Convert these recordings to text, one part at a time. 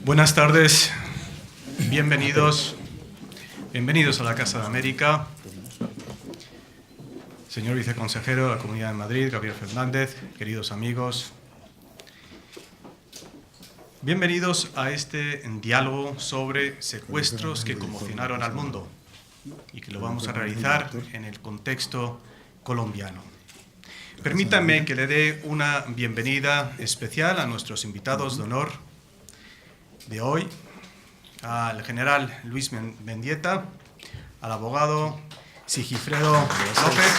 Buenas tardes, bienvenidos a la Casa de América. Señor viceconsejero de la Comunidad de Madrid, Gabriel Fernández, queridos amigos, bienvenidos a este diálogo sobre secuestros que conmocionaron al mundo y que lo vamos a realizar en el contexto colombiano. Permítanme que le dé una bienvenida especial a nuestros invitados de honor de hoy, al general Luis Mendieta, al abogado Sigifredo López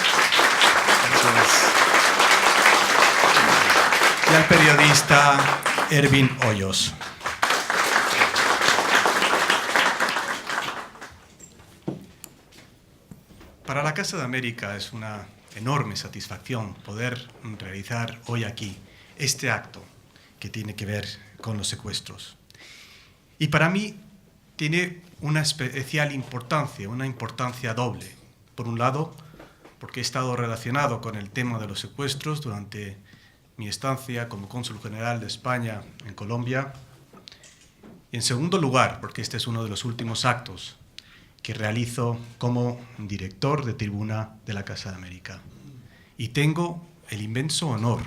y al periodista Ervin Hoyos. Para la Casa de América es una enorme satisfacción poder realizar hoy aquí este acto que tiene que ver con los secuestros. Y para mí tiene una especial importancia, una importancia doble. Por un lado, porque he estado relacionado con el tema de los secuestros durante mi estancia como cónsul general de España en Colombia. Y en segundo lugar, porque este es uno de los últimos actos que realizo como director de tribuna de la Casa de América. Y tengo el inmenso honor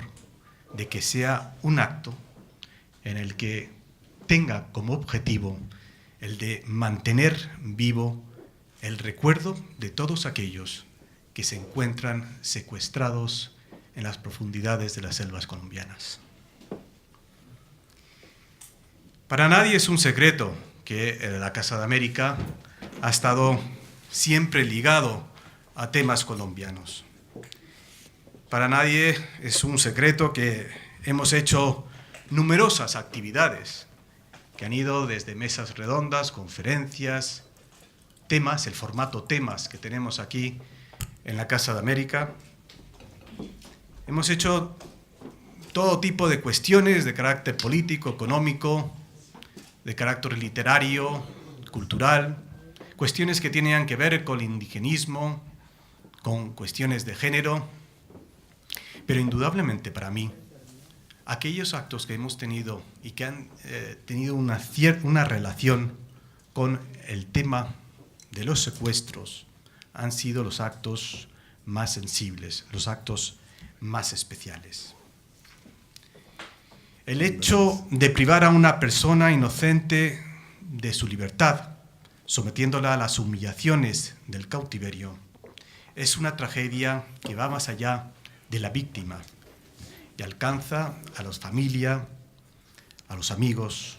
de que sea un acto en el que tenga como objetivo el de mantener vivo el recuerdo de todos aquellos que se encuentran secuestrados en las profundidades de las selvas colombianas. Para nadie es un secreto que la Casa de América ha estado siempre ligado a temas colombianos. Para nadie es un secreto que hemos hecho numerosas actividades que han ido desde mesas redondas, conferencias, temas, el formato temas que tenemos aquí en la Casa de América. Hemos hecho todo tipo de cuestiones de carácter político, económico, de carácter literario, cultural, cuestiones que tienen que ver con el indigenismo, con cuestiones de género, pero indudablemente para mí, aquellos actos que hemos tenido y que han tenido una relación con el tema de los secuestros han sido los actos más sensibles, los actos más especiales. El hecho de privar a una persona inocente de su libertad, sometiéndola a las humillaciones del cautiverio, es una tragedia que va más allá de la víctima y alcanza a la familia, a los amigos.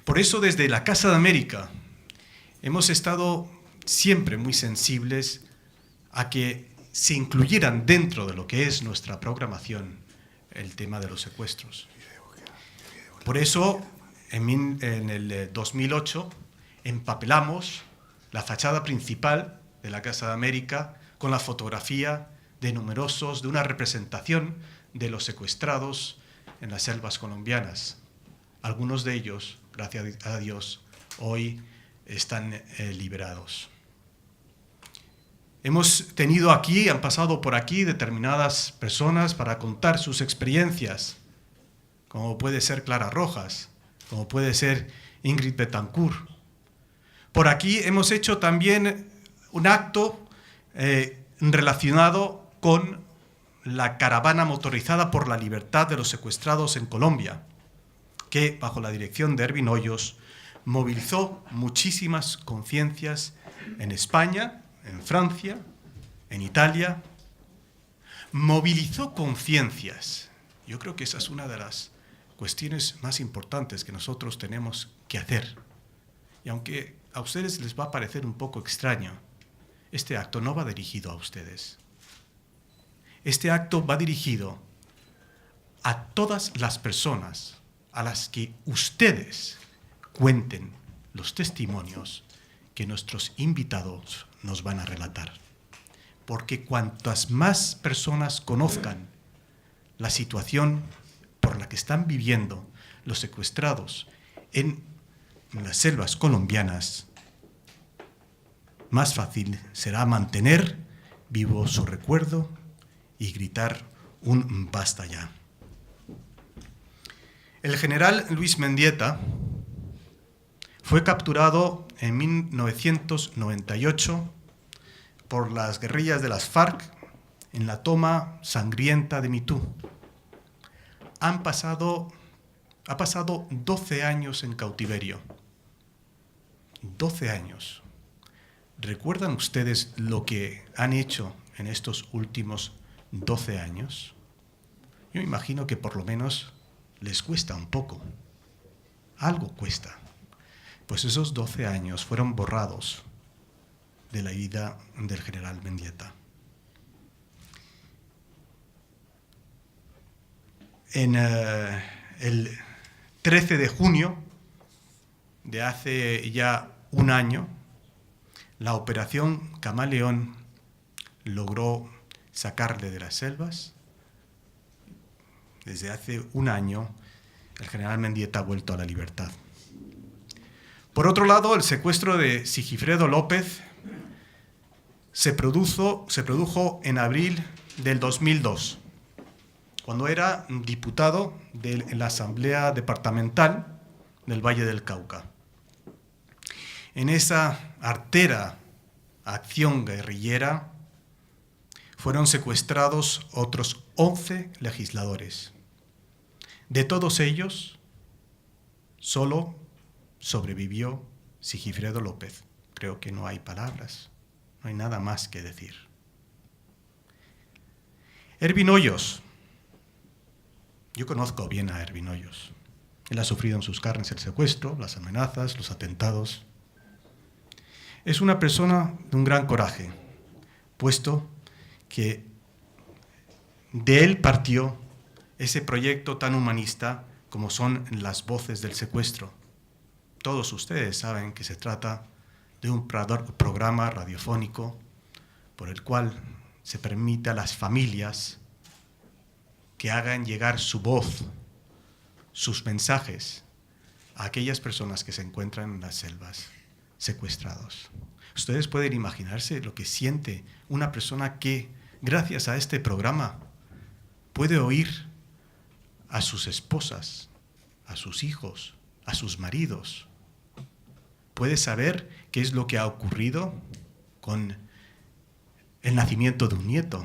Por eso, desde la Casa de América, hemos estado siempre muy sensibles a que se incluyeran dentro de lo que es nuestra programación el tema de los secuestros. Por eso, en el 2008, empapelamos la fachada principal de la Casa de América con la fotografía de una representación de los secuestrados en las selvas colombianas. Algunos de ellos, gracias a Dios, hoy están liberados. Hemos tenido aquí, han pasado por aquí determinadas personas para contar sus experiencias, como puede ser Clara Rojas, como puede ser Ingrid Betancourt. Por aquí hemos hecho también un acto relacionado con la caravana motorizada por la libertad de los secuestrados en Colombia, que, bajo la dirección de Ervin Hoyos, movilizó muchísimas conciencias en España, en Francia, en Italia. Movilizó conciencias. Yo creo que esa es una de las cuestiones más importantes que nosotros tenemos que hacer. Y aunque a ustedes les va a parecer un poco extraño, este acto no va dirigido a ustedes. Este acto va dirigido a todas las personas a las que ustedes cuenten los testimonios que nuestros invitados nos van a relatar. Porque cuantas más personas conozcan la situación por la que están viviendo los secuestrados en las selvas colombianas, más fácil será mantener vivo su recuerdo y gritar un basta ya. El general Luis Mendieta Fue capturado en 1998 por las guerrillas de las FARC en la toma sangrienta de Mitú. Ha pasado 12 años en cautiverio. 12 años. ¿Recuerdan ustedes lo que han hecho en estos últimos 12 años? Yo imagino que por lo menos les cuesta un poco. Algo cuesta. Pues esos 12 años fueron borrados de la vida del general Mendieta. En el 13 de junio de hace ya un año, la operación Camaleón logró sacarle de las selvas. Desde hace un año, el general Mendieta ha vuelto a la libertad. Por otro lado, el secuestro de Sigifredo López se produjo en abril del 2002, cuando era diputado en la Asamblea Departamental del Valle del Cauca. En esa artera acción guerrillera fueron secuestrados otros 11 legisladores. De todos ellos, solo sobrevivió Sigifredo López. Creo que no hay palabras, no hay nada más que decir. Ervin Hoyos. Yo conozco bien a Ervin Hoyos. Él ha sufrido en sus carnes el secuestro, las amenazas, los atentados. Es una persona de un gran coraje, puesto que de él partió ese proyecto tan humanista como son las voces del secuestro. Todos ustedes saben que se trata de un programa radiofónico por el cual se permite a las familias que hagan llegar su voz, sus mensajes, a aquellas personas que se encuentran en las selvas secuestrados. Ustedes pueden imaginarse lo que siente una persona que, gracias a este programa, puede oír a sus esposas, a sus hijos, a sus maridos. Puede saber qué es lo que ha ocurrido con el nacimiento de un nieto,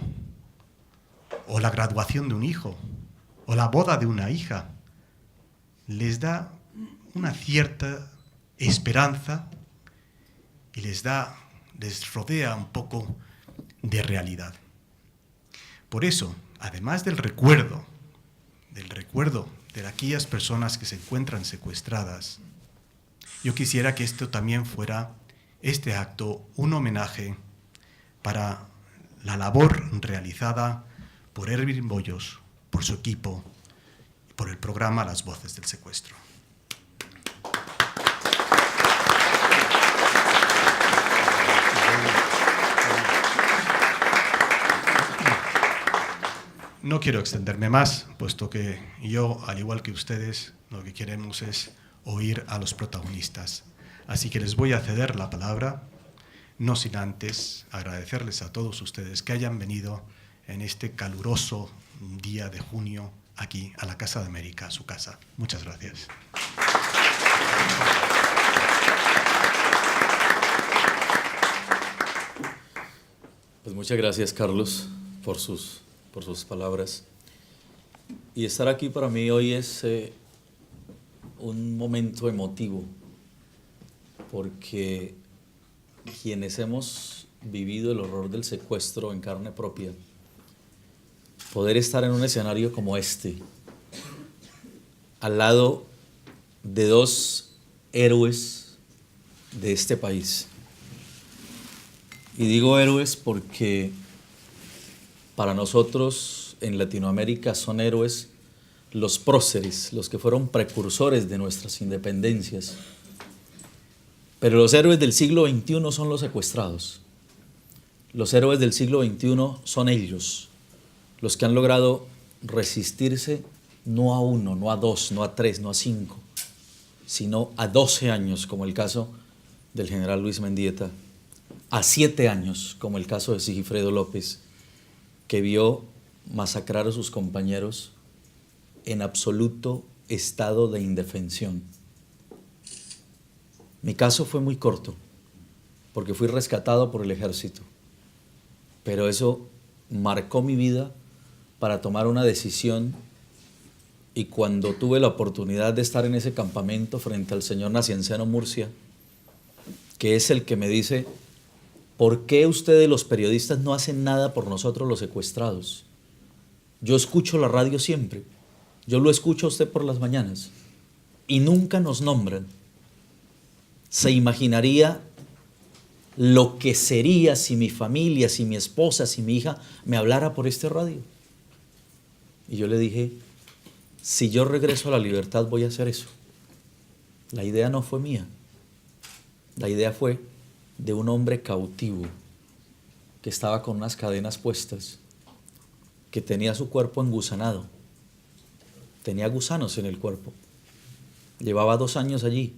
o la graduación de un hijo, o la boda de una hija. Les da una cierta esperanza y les rodea un poco de realidad. Por eso, además del recuerdo de aquellas personas que se encuentran secuestradas, yo quisiera que esto también fuera, este acto, un homenaje para la labor realizada por Ervin Hoyos, por su equipo, y por el programa Las Voces del Secuestro. No quiero extenderme más, puesto que yo, al igual que ustedes, lo que queremos es oír a los protagonistas. Así que les voy a ceder la palabra, no sin antes agradecerles a todos ustedes que hayan venido en este caluroso día de junio aquí a la Casa de América, a su casa. Muchas gracias. Pues muchas gracias, Carlos, por sus palabras. Y estar aquí para mí hoy es un momento emotivo, porque quienes hemos vivido el horror del secuestro en carne propia, poder estar en un escenario como este, al lado de dos héroes de este país. Y digo héroes porque para nosotros en Latinoamérica son héroes los próceres, los que fueron precursores de nuestras independencias. Pero los héroes del siglo XXI son los secuestrados. Los héroes del siglo XXI son ellos, los que han logrado resistirse no a 1, no a 2, no a 3, no a 5, sino a 12 años, como el caso del general Luis Mendieta, a 7 años, como el caso de Sigifredo López, que vio masacrar a sus compañeros en absoluto estado de indefensión. Mi caso fue muy corto, porque fui rescatado por el ejército, pero eso marcó mi vida para tomar una decisión. Y cuando tuve la oportunidad de estar en ese campamento frente al señor Nacianceno Murcia, que es el que me dice: ¿por qué ustedes los periodistas no hacen nada por nosotros los secuestrados? Yo escucho la radio siempre, yo lo escucho a usted por las mañanas y nunca nos nombran. ¿Se imaginaría lo que sería si mi familia, si mi esposa, si mi hija me hablara por este radio? Y yo le dije: si yo regreso a la libertad voy a hacer eso. La idea no fue mía, la idea fue de un hombre cautivo que estaba con unas cadenas puestas, que tenía su cuerpo engusanado, tenía gusanos en el cuerpo, llevaba 2 años allí.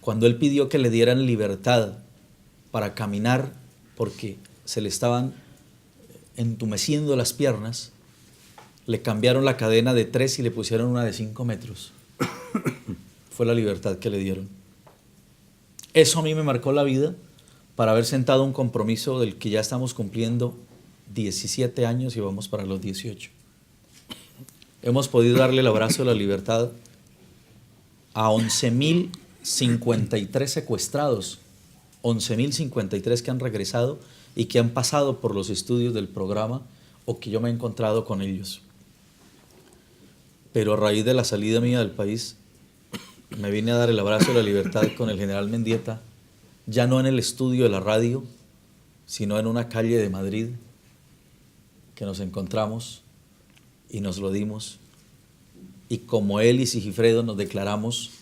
Cuando él pidió que le dieran libertad para caminar porque se le estaban entumeciendo las piernas, le cambiaron la cadena de 3 y le pusieron una de 5 metros. Fue la libertad que le dieron. Eso a mí me marcó la vida para haber sentado un compromiso del que ya estamos cumpliendo 17 años y vamos para los 18. Hemos podido darle el abrazo de la libertad a 11.053 secuestrados, 11.053 que han regresado y que han pasado por los estudios del programa o que yo me he encontrado con ellos. Pero a raíz de la salida mía del país, me vine a dar el abrazo de la libertad con el general Mendieta, ya no en el estudio de la radio, sino en una calle de Madrid, que nos encontramos y nos lo dimos. Y como él y Sigifredo nos declaramos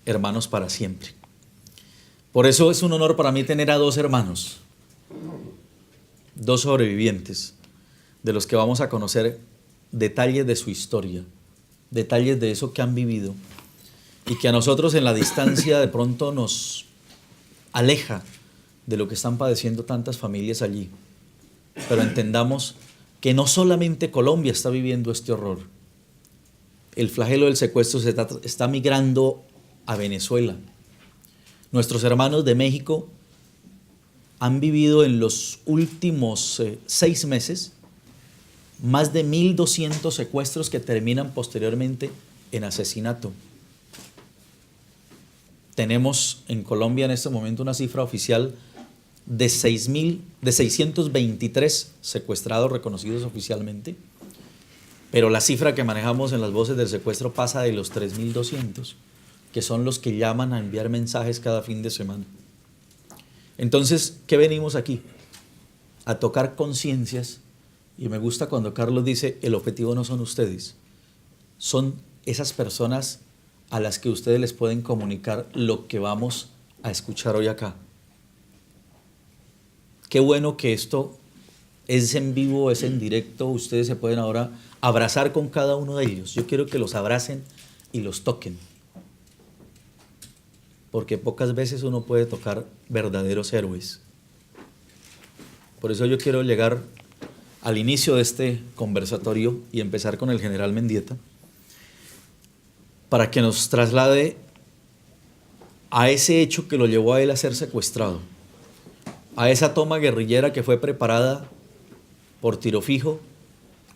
hermanos para siempre. Por eso es un honor para mí tener a 2 hermanos, 2 sobrevivientes, de los que vamos a conocer detalles de su historia, detalles de eso que han vivido y que a nosotros en la distancia de pronto nos aleja de lo que están padeciendo tantas familias allí. Pero entendamos que no solamente Colombia está viviendo este horror. El flagelo del secuestro está migrando a Venezuela. Nuestros hermanos de México han vivido en los últimos 6 meses más de 1.200 secuestros que terminan posteriormente en asesinato. Tenemos en Colombia en este momento una cifra oficial de 623 secuestrados reconocidos oficialmente, pero la cifra que manejamos en las voces del secuestro pasa de los 3.200, que son los que llaman a enviar mensajes cada fin de semana. Entonces, ¿qué venimos aquí? A tocar conciencias. Y me gusta cuando Carlos dice: el objetivo no son ustedes, son esas personas a las que ustedes les pueden comunicar lo que vamos a escuchar hoy acá. Qué bueno que esto es en vivo, es en directo, ustedes se pueden ahora abrazar con cada uno de ellos. Yo quiero que los abracen y los toquen, porque pocas veces uno puede tocar verdaderos héroes. Por eso yo quiero llegar al inicio de este conversatorio y empezar con el general Mendieta para que nos traslade a ese hecho que lo llevó a él a ser secuestrado, a esa toma guerrillera que fue preparada por Tiro Fijo,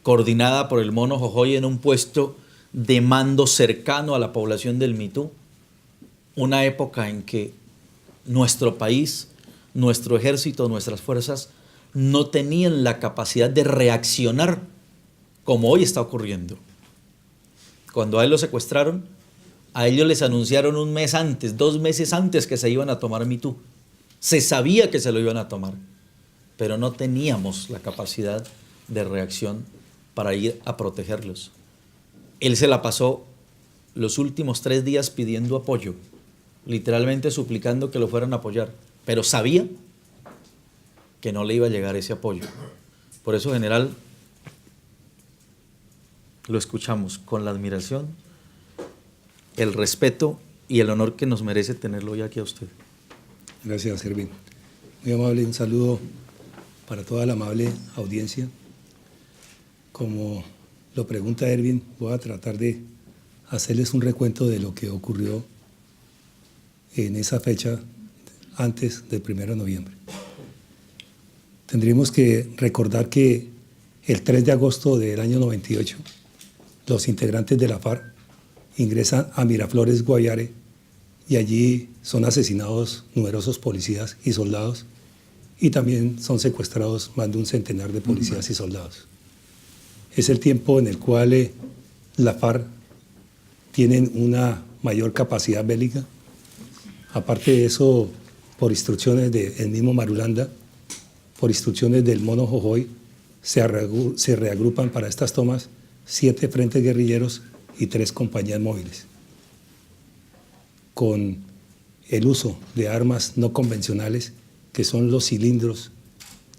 coordinada por el Mono Jojoy en un puesto de mando cercano a la población del Mitú, una época en que nuestro país, nuestro ejército, nuestras fuerzas no tenían la capacidad de reaccionar como hoy está ocurriendo. Cuando a él lo secuestraron, a ellos les anunciaron 1 mes antes, 2 meses antes que se iban a tomar Mitú. Se sabía que se lo iban a tomar, pero no teníamos la capacidad de reacción para ir a protegerlos. Él se la pasó los últimos 3 días pidiendo apoyo, literalmente suplicando que lo fueran a apoyar, pero sabía que no le iba a llegar ese apoyo. Por eso, general, lo escuchamos con la admiración, el respeto y el honor que nos merece tenerlo hoy aquí a usted. Gracias, Ervin. Muy amable, un saludo para toda la amable audiencia. Como lo pregunta Ervin, voy a tratar de hacerles un recuento de lo que ocurrió en esa fecha antes del 1 de noviembre. Tendríamos que recordar que el 3 de agosto del año 98, los integrantes de la FARC ingresan a Miraflores, Guaviare, y allí son asesinados numerosos policías y soldados, y también son secuestrados más de un centenar de policías y soldados. Es el tiempo en el cual la FARC tienen una mayor capacidad bélica. Aparte de eso, por instrucciones del mismo Marulanda, por instrucciones del Mono Jojoy, se reagrupan para estas tomas 7 frentes guerrilleros y 3 compañías móviles. Con el uso de armas no convencionales, que son los cilindros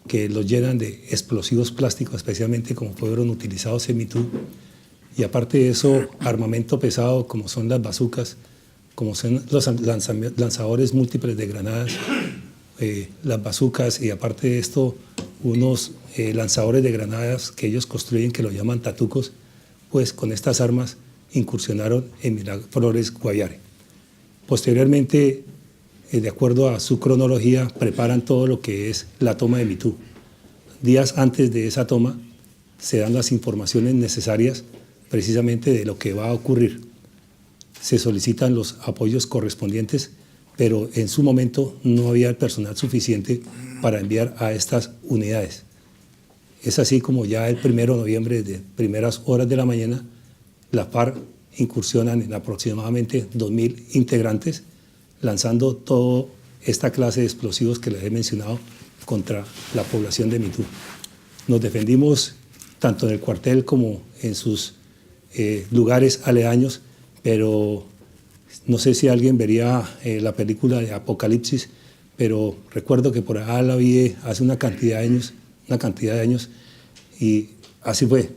que los llenan de explosivos plásticos, especialmente como fueron utilizados en Mitú, y aparte de eso, armamento pesado como son las bazucas, como son los lanzadores múltiples de granadas, las bazucas, y aparte de esto, unos lanzadores de granadas que ellos construyen, que lo llaman tatucos, pues con estas armas incursionaron en Miraflores, Guaviare. Posteriormente, de acuerdo a su cronología, preparan todo lo que es la toma de Mitú. Días antes de esa toma se dan las informaciones necesarias precisamente de lo que va a ocurrir. Se solicitan los apoyos correspondientes, pero en su momento no había el personal suficiente para enviar a estas unidades. Es así como ya el 1 de noviembre, de primeras horas de la mañana, la FARC incursionan en aproximadamente 2.000 integrantes, lanzando toda esta clase de explosivos que les he mencionado contra la población de Mitú. Nos defendimos tanto en el cuartel como en sus lugares aledaños, pero no sé si alguien vería la película de Apocalipsis, pero recuerdo que por allá la vi hace una cantidad de años, y así fue,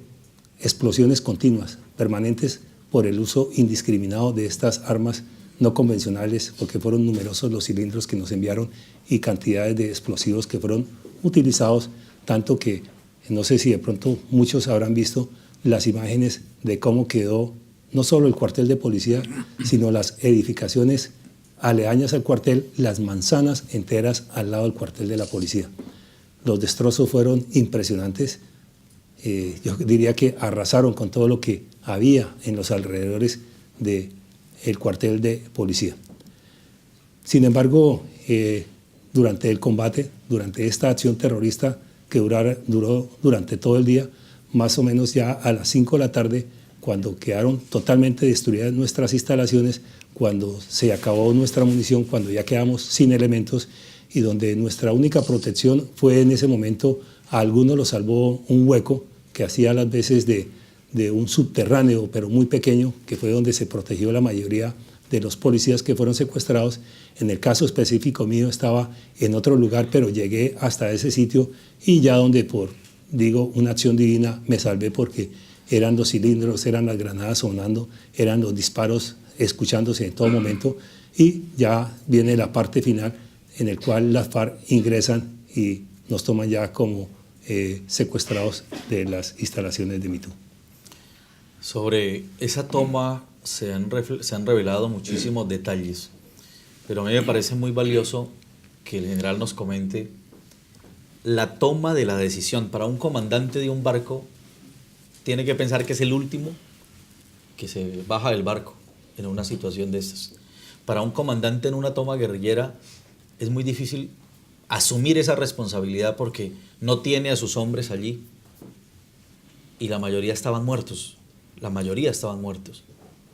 explosiones continuas, permanentes, por el uso indiscriminado de estas armas no convencionales, porque fueron numerosos los cilindros que nos enviaron y cantidades de explosivos que fueron utilizados, tanto que no sé si de pronto muchos habrán visto las imágenes de cómo quedó no solo el cuartel de policía, sino las edificaciones aledañas al cuartel, las manzanas enteras al lado del cuartel de la policía. Los destrozos fueron impresionantes. Yo diría que arrasaron con todo lo que había en los alrededores del cuartel de policía. Sin embargo, durante el combate, durante esta acción terrorista que duró durante todo el día, más o menos ya a las 5 de la tarde, cuando quedaron totalmente destruidas nuestras instalaciones, cuando se acabó nuestra munición, cuando ya quedamos sin elementos, y donde nuestra única protección fue en ese momento, a algunos los salvó un hueco que hacía las veces de un subterráneo, pero muy pequeño, que fue donde se protegió la mayoría de los policías que fueron secuestrados. En el caso específico mío estaba en otro lugar, pero llegué hasta ese sitio, y ya donde por, una acción divina me salvé, porque eran los cilindros, eran las granadas sonando, eran los disparos escuchándose en todo momento, y ya viene la parte final en el cual las FARC ingresan y nos toman ya como secuestrados de las instalaciones de Mitú. Sobre esa toma se han revelado muchísimos detalles, pero a mí me parece muy valioso que el general nos comente la toma de la decisión. Para un comandante de un barco, tiene que pensar que es el último que se baja del barco en una situación de estas. Para un comandante en una toma guerrillera es muy difícil asumir esa responsabilidad, porque no tiene a sus hombres allí y la mayoría estaban muertos,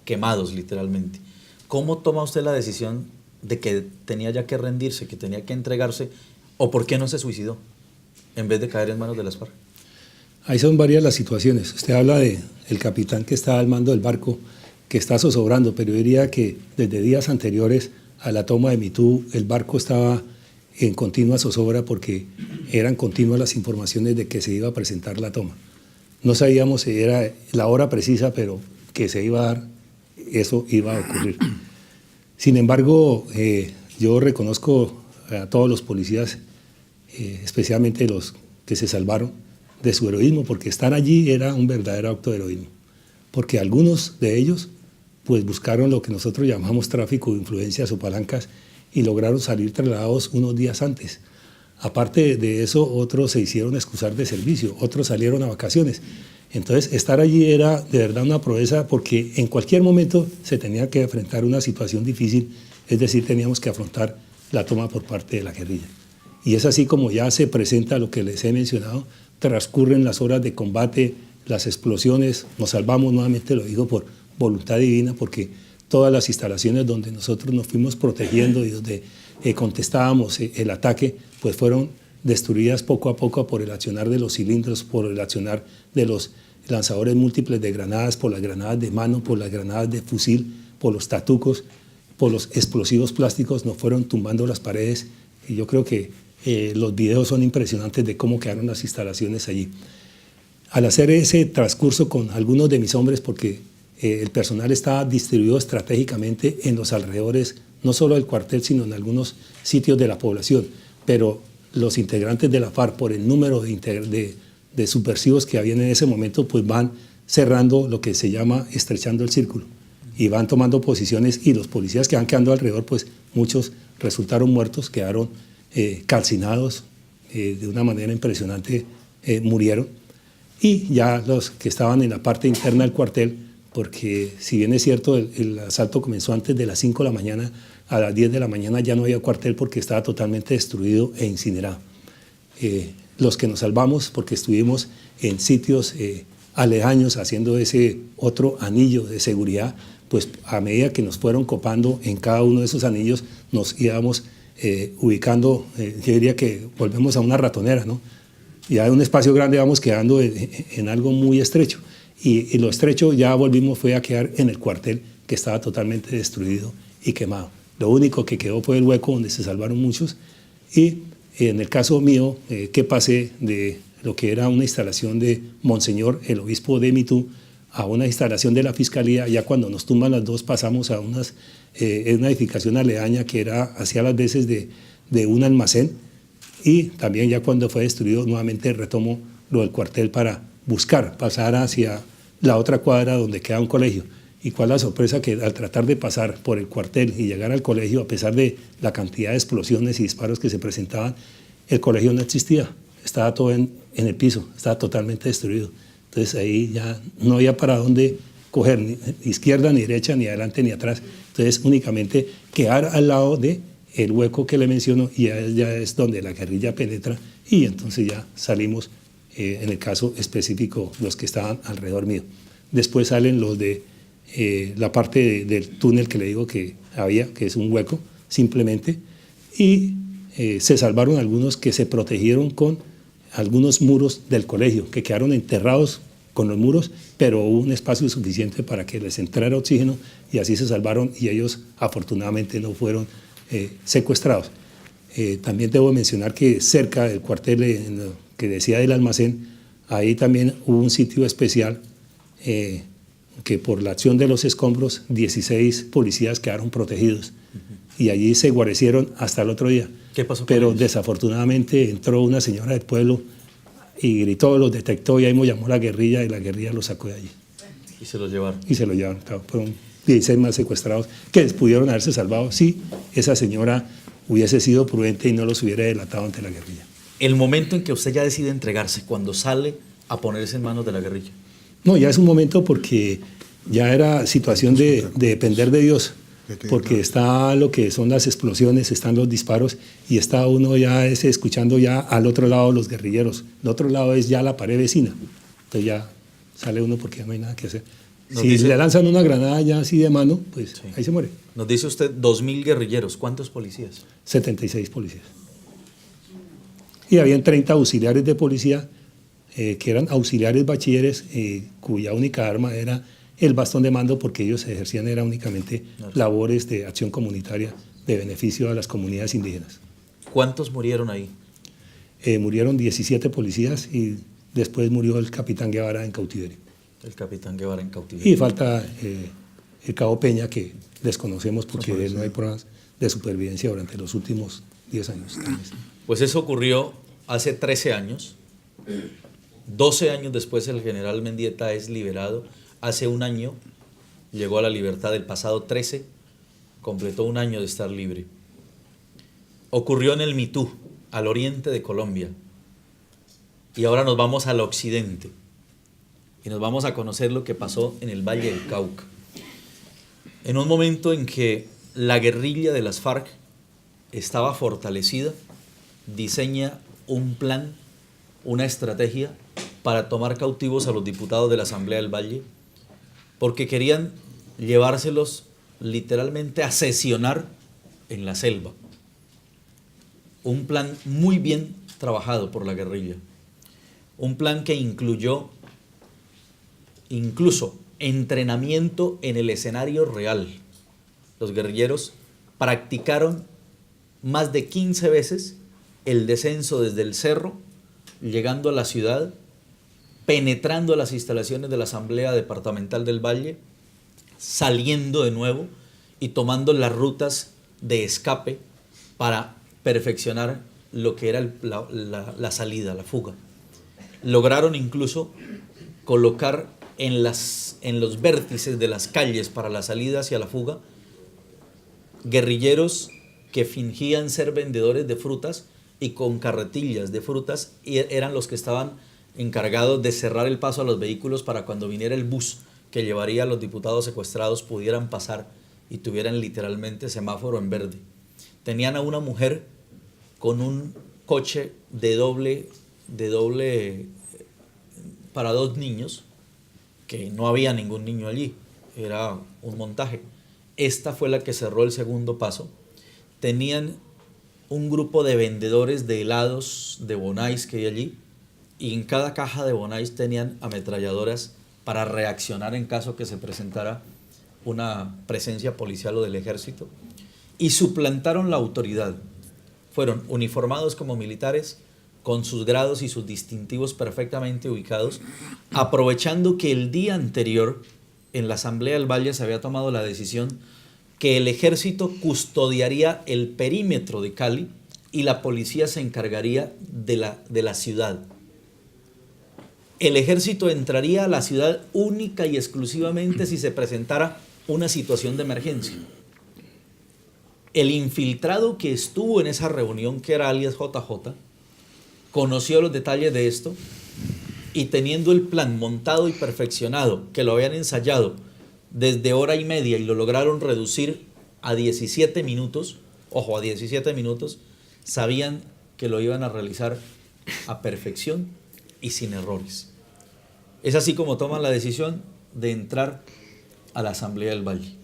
quemados literalmente. ¿Cómo toma usted la decisión de que tenía ya que rendirse, que tenía que entregarse, o por qué no se suicidó en vez de caer en manos de las FARC? Ahí son varias las situaciones. Usted habla del capitán que está al mando del barco, que está zozobrando, pero yo diría que desde días anteriores a la toma de Mitú, el barco estaba en continua zozobra, porque eran continuas las informaciones de que se iba a presentar la toma. No sabíamos si era la hora precisa, pero que se iba a dar, eso iba a ocurrir. Sin embargo, yo reconozco a todos los policías, especialmente los que se salvaron, de su heroísmo, porque estar allí era un verdadero acto de heroísmo, porque algunos de ellos pues buscaron lo que nosotros llamamos tráfico de influencias o palancas y lograron salir trasladados unos días antes. Aparte de eso, otros se hicieron excusar de servicio, otros salieron a vacaciones. Entonces, estar allí era de verdad una proeza porque en cualquier momento se tenía que enfrentar una situación difícil, es decir, teníamos que afrontar la toma por parte de la guerrilla. Y es así como ya se presenta lo que les he mencionado, transcurren las horas de combate, las explosiones, nos salvamos nuevamente, lo digo por voluntad divina, porque todas las instalaciones donde nosotros nos fuimos protegiendo y donde contestábamos el ataque, pues fueron destruidas poco a poco por el accionar de los cilindros, por el accionar de los lanzadores múltiples de granadas, por las granadas de mano, por las granadas de fusil, por los tatucos, por los explosivos plásticos, nos fueron tumbando las paredes y yo creo que los videos son impresionantes de cómo quedaron las instalaciones allí. Al hacer ese transcurso con algunos de mis hombres, porque el personal estaba distribuido estratégicamente en los alrededores, no solo del cuartel, sino en algunos sitios de la población, pero los integrantes de la FARC, por el número de subversivos que habían en ese momento, pues van cerrando lo que se llama estrechando el círculo y van tomando posiciones y los policías que van quedando alrededor, pues muchos resultaron muertos, quedaron calcinados, de una manera impresionante murieron, y ya los que estaban en la parte interna del cuartel, porque si bien es cierto el asalto comenzó antes de las 5 de la mañana, a las 10 de la mañana ya no había cuartel porque estaba totalmente destruido e incinerado. Los que nos salvamos porque estuvimos en sitios aledaños haciendo ese otro anillo de seguridad, pues a medida que nos fueron copando en cada uno de esos anillos nos íbamos ubicando, yo diría que volvemos a una ratonera, ¿no? Ya en un espacio grande vamos quedando en algo muy estrecho y lo estrecho ya volvimos fue a quedar en el cuartel que estaba totalmente destruido y quemado. Lo único que quedó fue el hueco donde se salvaron muchos y en el caso mío que pasé de lo que era una instalación de Monseñor, el obispo de Mitú, a una instalación de la Fiscalía. Ya cuando nos tumban las dos pasamos a una edificación aledaña que era hacía las veces de un almacén, y también ya cuando fue destruido nuevamente retomo lo del cuartel para buscar pasar hacia la otra cuadra donde queda un colegio. Y cuál la sorpresa que al tratar de pasar por el cuartel y llegar al colegio, a pesar de la cantidad de explosiones y disparos que se presentaban, el colegio no existía, estaba todo en el piso, estaba totalmente destruido. Entonces ahí ya no había para dónde coger, ni izquierda, ni derecha, ni adelante, ni atrás. Entonces únicamente quedar al lado de el hueco que le menciono y ya es donde la guerrilla penetra y entonces ya salimos, en el caso específico, los que estaban alrededor mío. Después salen los de la parte del túnel que le digo que había, que es un hueco simplemente, y se salvaron algunos que se protegieron con algunos muros del colegio, que quedaron enterrados con los muros, pero hubo un espacio suficiente para que les entrara oxígeno y así se salvaron y ellos afortunadamente no fueron secuestrados. También debo mencionar que cerca del cuartel en lo que decía del almacén, ahí también hubo un sitio especial que por la acción de los escombros 16 policías quedaron protegidos y allí se guarecieron hasta el otro día. ¿Qué pasó con Pero ellos? Desafortunadamente entró una señora del pueblo y gritó, los detectó y ahí me llamó la guerrilla y la guerrilla los sacó de allí. Y se los llevaron. Y se lo llevaron, claro, fueron 16 más secuestrados que pudieron haberse salvado si esa señora hubiese sido prudente y no los hubiera delatado ante la guerrilla. El momento en que usted ya decide entregarse, cuando sale a ponerse en manos de la guerrilla. No, ya es un momento porque ya era situación de depender de Dios, porque está lo que son las explosiones, están los disparos y está uno ya escuchando ya al otro lado los guerrilleros. El otro lado es ya la pared vecina, entonces ya sale uno porque ya no hay nada que hacer. Si le lanzan una granada ya así de mano, pues sí, ahí se muere. Nos dice usted 2.000 guerrilleros, ¿cuántos policías? 76 policías. Y habían 30 auxiliares de policía, que eran auxiliares bachilleres, cuya única arma era el bastón de mando, porque ellos ejercían era únicamente labores de acción comunitaria de beneficio a las comunidades indígenas. ¿Cuántos murieron ahí? Murieron 17 policías y después murió el capitán Guevara en cautiverio. El capitán Guevara en cautiverio. Y falta el cabo Peña, que desconocemos porque no hay pruebas de supervivencia durante los últimos 10 años. Pues eso ocurrió hace 13 años. 12 años después el general Mendieta es liberado. Hace un año llegó a la libertad el pasado 13, completó un año de estar libre. Ocurrió en el Mitú, al oriente de Colombia. Y ahora nos vamos al occidente y nos vamos a conocer lo que pasó en el Valle del Cauca. En un momento en que la guerrilla de las FARC estaba fortalecida, diseña un plan, una estrategia para tomar cautivos a los diputados de la Asamblea del Valle, porque querían llevárselos literalmente a sesionar en la selva. Un plan muy bien trabajado por la guerrilla. Un plan que incluyó incluso entrenamiento en el escenario real. Los guerrilleros practicaron más de 15 veces el descenso desde el cerro, llegando a la ciudad, penetrando a las instalaciones de la Asamblea Departamental del Valle, saliendo de nuevo y tomando las rutas de escape para perfeccionar lo que era la salida, la fuga. Lograron incluso colocar en los vértices de las calles para la salida hacia la fuga guerrilleros que fingían ser vendedores de frutas y con carretillas de frutas eran los que estaban encargados de cerrar el paso a los vehículos para cuando viniera el bus que llevaría a los diputados secuestrados pudieran pasar y tuvieran literalmente semáforo en verde. Tenían a una mujer con un coche de doble para 2 niños, que no había ningún niño allí, era un montaje. Esta fue la que cerró el segundo paso. Tenían un grupo de vendedores de helados de Bonais que hay allí, y en cada caja de Bonais tenían ametralladoras para reaccionar en caso que se presentara una presencia policial o del ejército, y suplantaron la autoridad. Fueron uniformados como militares, con sus grados y sus distintivos perfectamente ubicados, aprovechando que el día anterior en la Asamblea del Valle se había tomado la decisión que el ejército custodiaría el perímetro de Cali y la policía se encargaría de la ciudad. El ejército entraría a la ciudad única y exclusivamente si se presentara una situación de emergencia. El infiltrado que estuvo en esa reunión, que era alias JJ, conoció los detalles de esto y teniendo el plan montado y perfeccionado, que lo habían ensayado desde hora y media y lo lograron reducir a 17 minutos, ojo, a 17 minutos, sabían que lo iban a realizar a perfección y sin errores. Es así como toman la decisión de entrar a la Asamblea del Valle.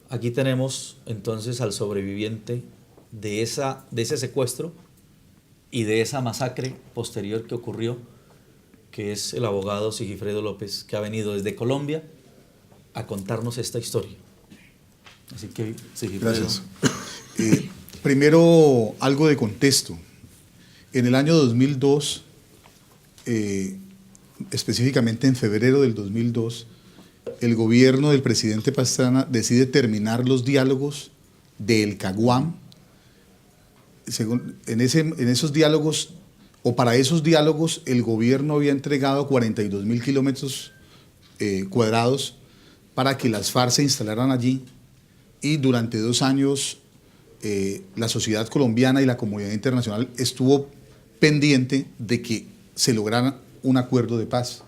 Aquí tenemos entonces al sobreviviente de ese secuestro y de esa masacre posterior que ocurrió, que es el abogado Sigifredo López, que ha venido desde Colombia a contarnos esta historia. Así que, Sigifredo. Gracias. Primero, algo de contexto. En el año 2002, específicamente en febrero del 2002, el gobierno del presidente Pastrana decide terminar los diálogos del Caguán. En esos diálogos, o para esos diálogos, el gobierno había entregado 42.000 kilómetros cuadrados para que las FARC se instalaran allí, y durante 2 años la sociedad colombiana y la comunidad internacional estuvo pendiente de que se lograra un acuerdo de paz.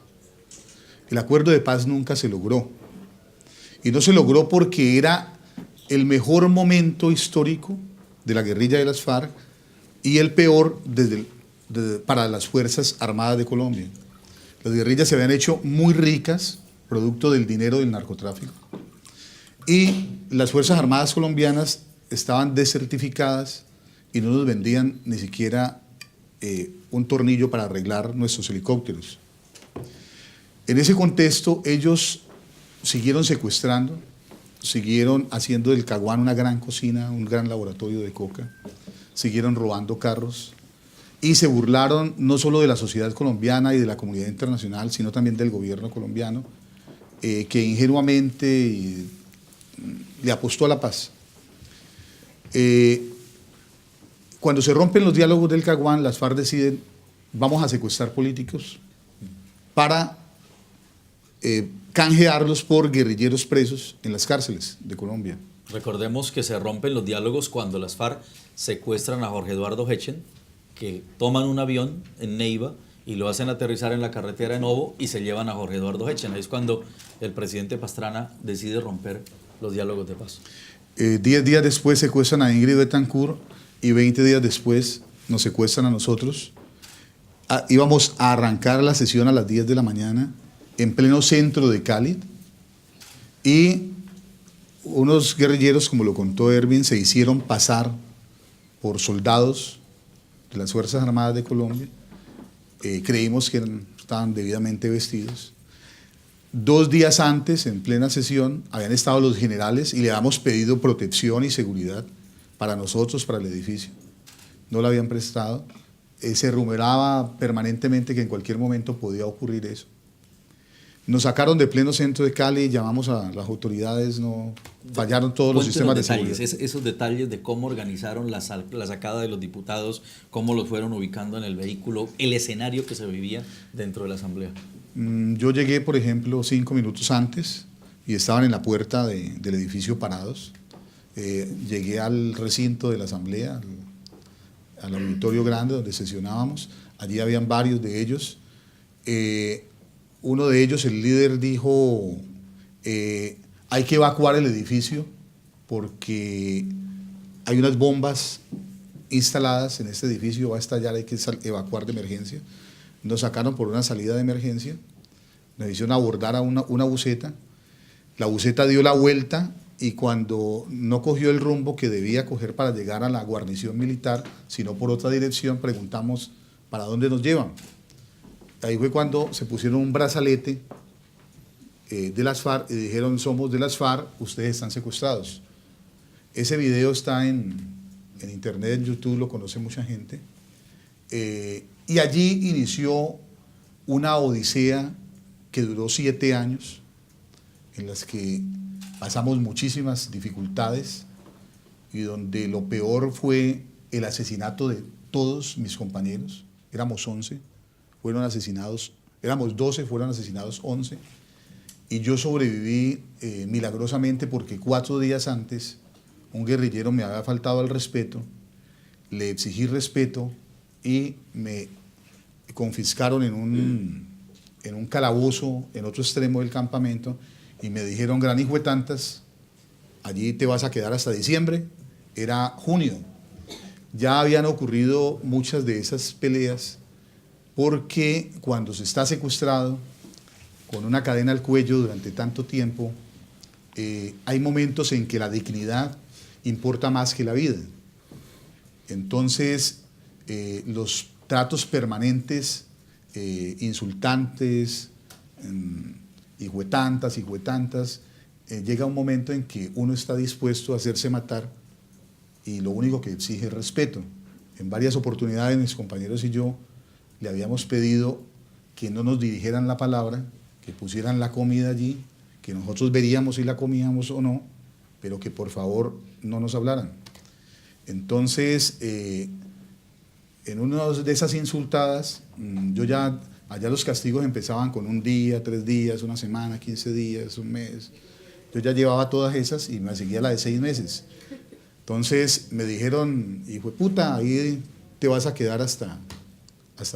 El acuerdo de paz nunca se logró, y no se logró porque era el mejor momento histórico de la guerrilla de las FARC y el peor para las Fuerzas Armadas de Colombia. Las guerrillas se habían hecho muy ricas, producto del dinero del narcotráfico, y las Fuerzas Armadas colombianas estaban desertificadas y no nos vendían ni siquiera un tornillo para arreglar nuestros helicópteros. En ese contexto, ellos siguieron secuestrando, siguieron haciendo del Caguán una gran cocina, un gran laboratorio de coca, siguieron robando carros y se burlaron no solo de la sociedad colombiana y de la comunidad internacional, sino también del gobierno colombiano, que ingenuamente le apostó a la paz. Cuando se rompen los diálogos del Caguán, las FARC deciden: vamos a secuestrar políticos para canjearlos por guerrilleros presos en las cárceles de Colombia. Recordemos que se rompen los diálogos cuando las FARC secuestran a Jorge Eduardo Hechen, que toman un avión en Neiva y lo hacen aterrizar en la carretera de Novo y se llevan a Jorge Eduardo Hechen. Ahí es cuando el presidente Pastrana decide romper los diálogos de paz. 10 días después secuestran a Ingrid Betancourt y 20 días después nos secuestran a nosotros. Íbamos a arrancar la sesión a las 10 de la mañana en pleno centro de Cali y unos guerrilleros, como lo contó Erwin, se hicieron pasar por soldados de las Fuerzas Armadas de Colombia. Creímos que estaban debidamente vestidos. 2 días antes, en plena sesión, habían estado los generales y le habíamos pedido protección y seguridad para nosotros, para el edificio. No la habían prestado. Se rumoraba permanentemente que en cualquier momento podía ocurrir eso. Nos sacaron de pleno centro de Cali, llamamos a las autoridades, no fallaron todos los sistemas de seguridad. Esos detalles de cómo organizaron la sacada de los diputados, cómo los fueron ubicando en el vehículo, el escenario que se vivía dentro de la asamblea. Yo llegué, por ejemplo, 5 minutos antes y estaban en la puerta del edificio parados. Llegué al recinto de la asamblea, al auditorio grande donde sesionábamos. Allí habían varios de ellos. Uno de ellos, el líder, dijo, hay que evacuar el edificio porque hay unas bombas instaladas en este edificio, va a estallar, hay que evacuar de emergencia. Nos sacaron por una salida de emergencia, nos hicieron abordar a una buseta, la buseta dio la vuelta y cuando no cogió el rumbo que debía coger para llegar a la guarnición militar, sino por otra dirección, preguntamos, ¿para dónde nos llevan? Ahí fue cuando se pusieron un brazalete de las FARC y dijeron, somos de las FARC, ustedes están secuestrados. Ese video está en internet, en YouTube, lo conoce mucha gente. Y allí inició una odisea que duró 7 años, en las que pasamos muchísimas dificultades y donde lo peor fue el asesinato de todos mis compañeros. Éramos 11. Fueron asesinados, éramos 12, fueron asesinados 11, y yo sobreviví milagrosamente porque 4 días antes un guerrillero me había faltado al respeto, le exigí respeto y me confiscaron en un calabozo en otro extremo del campamento y me dijeron, gran hijo de tantas, allí te vas a quedar hasta diciembre. Era junio. Ya habían ocurrido muchas de esas peleas porque cuando se está secuestrado con una cadena al cuello durante tanto tiempo, hay momentos en que la dignidad importa más que la vida. Entonces, los tratos permanentes, insultantes, hijuetantas, llega un momento en que uno está dispuesto a hacerse matar y lo único que exige es respeto. En varias oportunidades mis compañeros y yo le habíamos pedido que no nos dirigieran la palabra, que pusieran la comida allí, que nosotros veríamos si la comíamos o no, pero que por favor no nos hablaran. Entonces, en una de esas insultadas, allá los castigos empezaban con 1 día, 3 días, 1 semana, 15 días, 1 mes. Yo ya llevaba todas esas y me seguía la de 6 meses. Entonces me dijeron, hijo de puta, ahí te vas a quedar hasta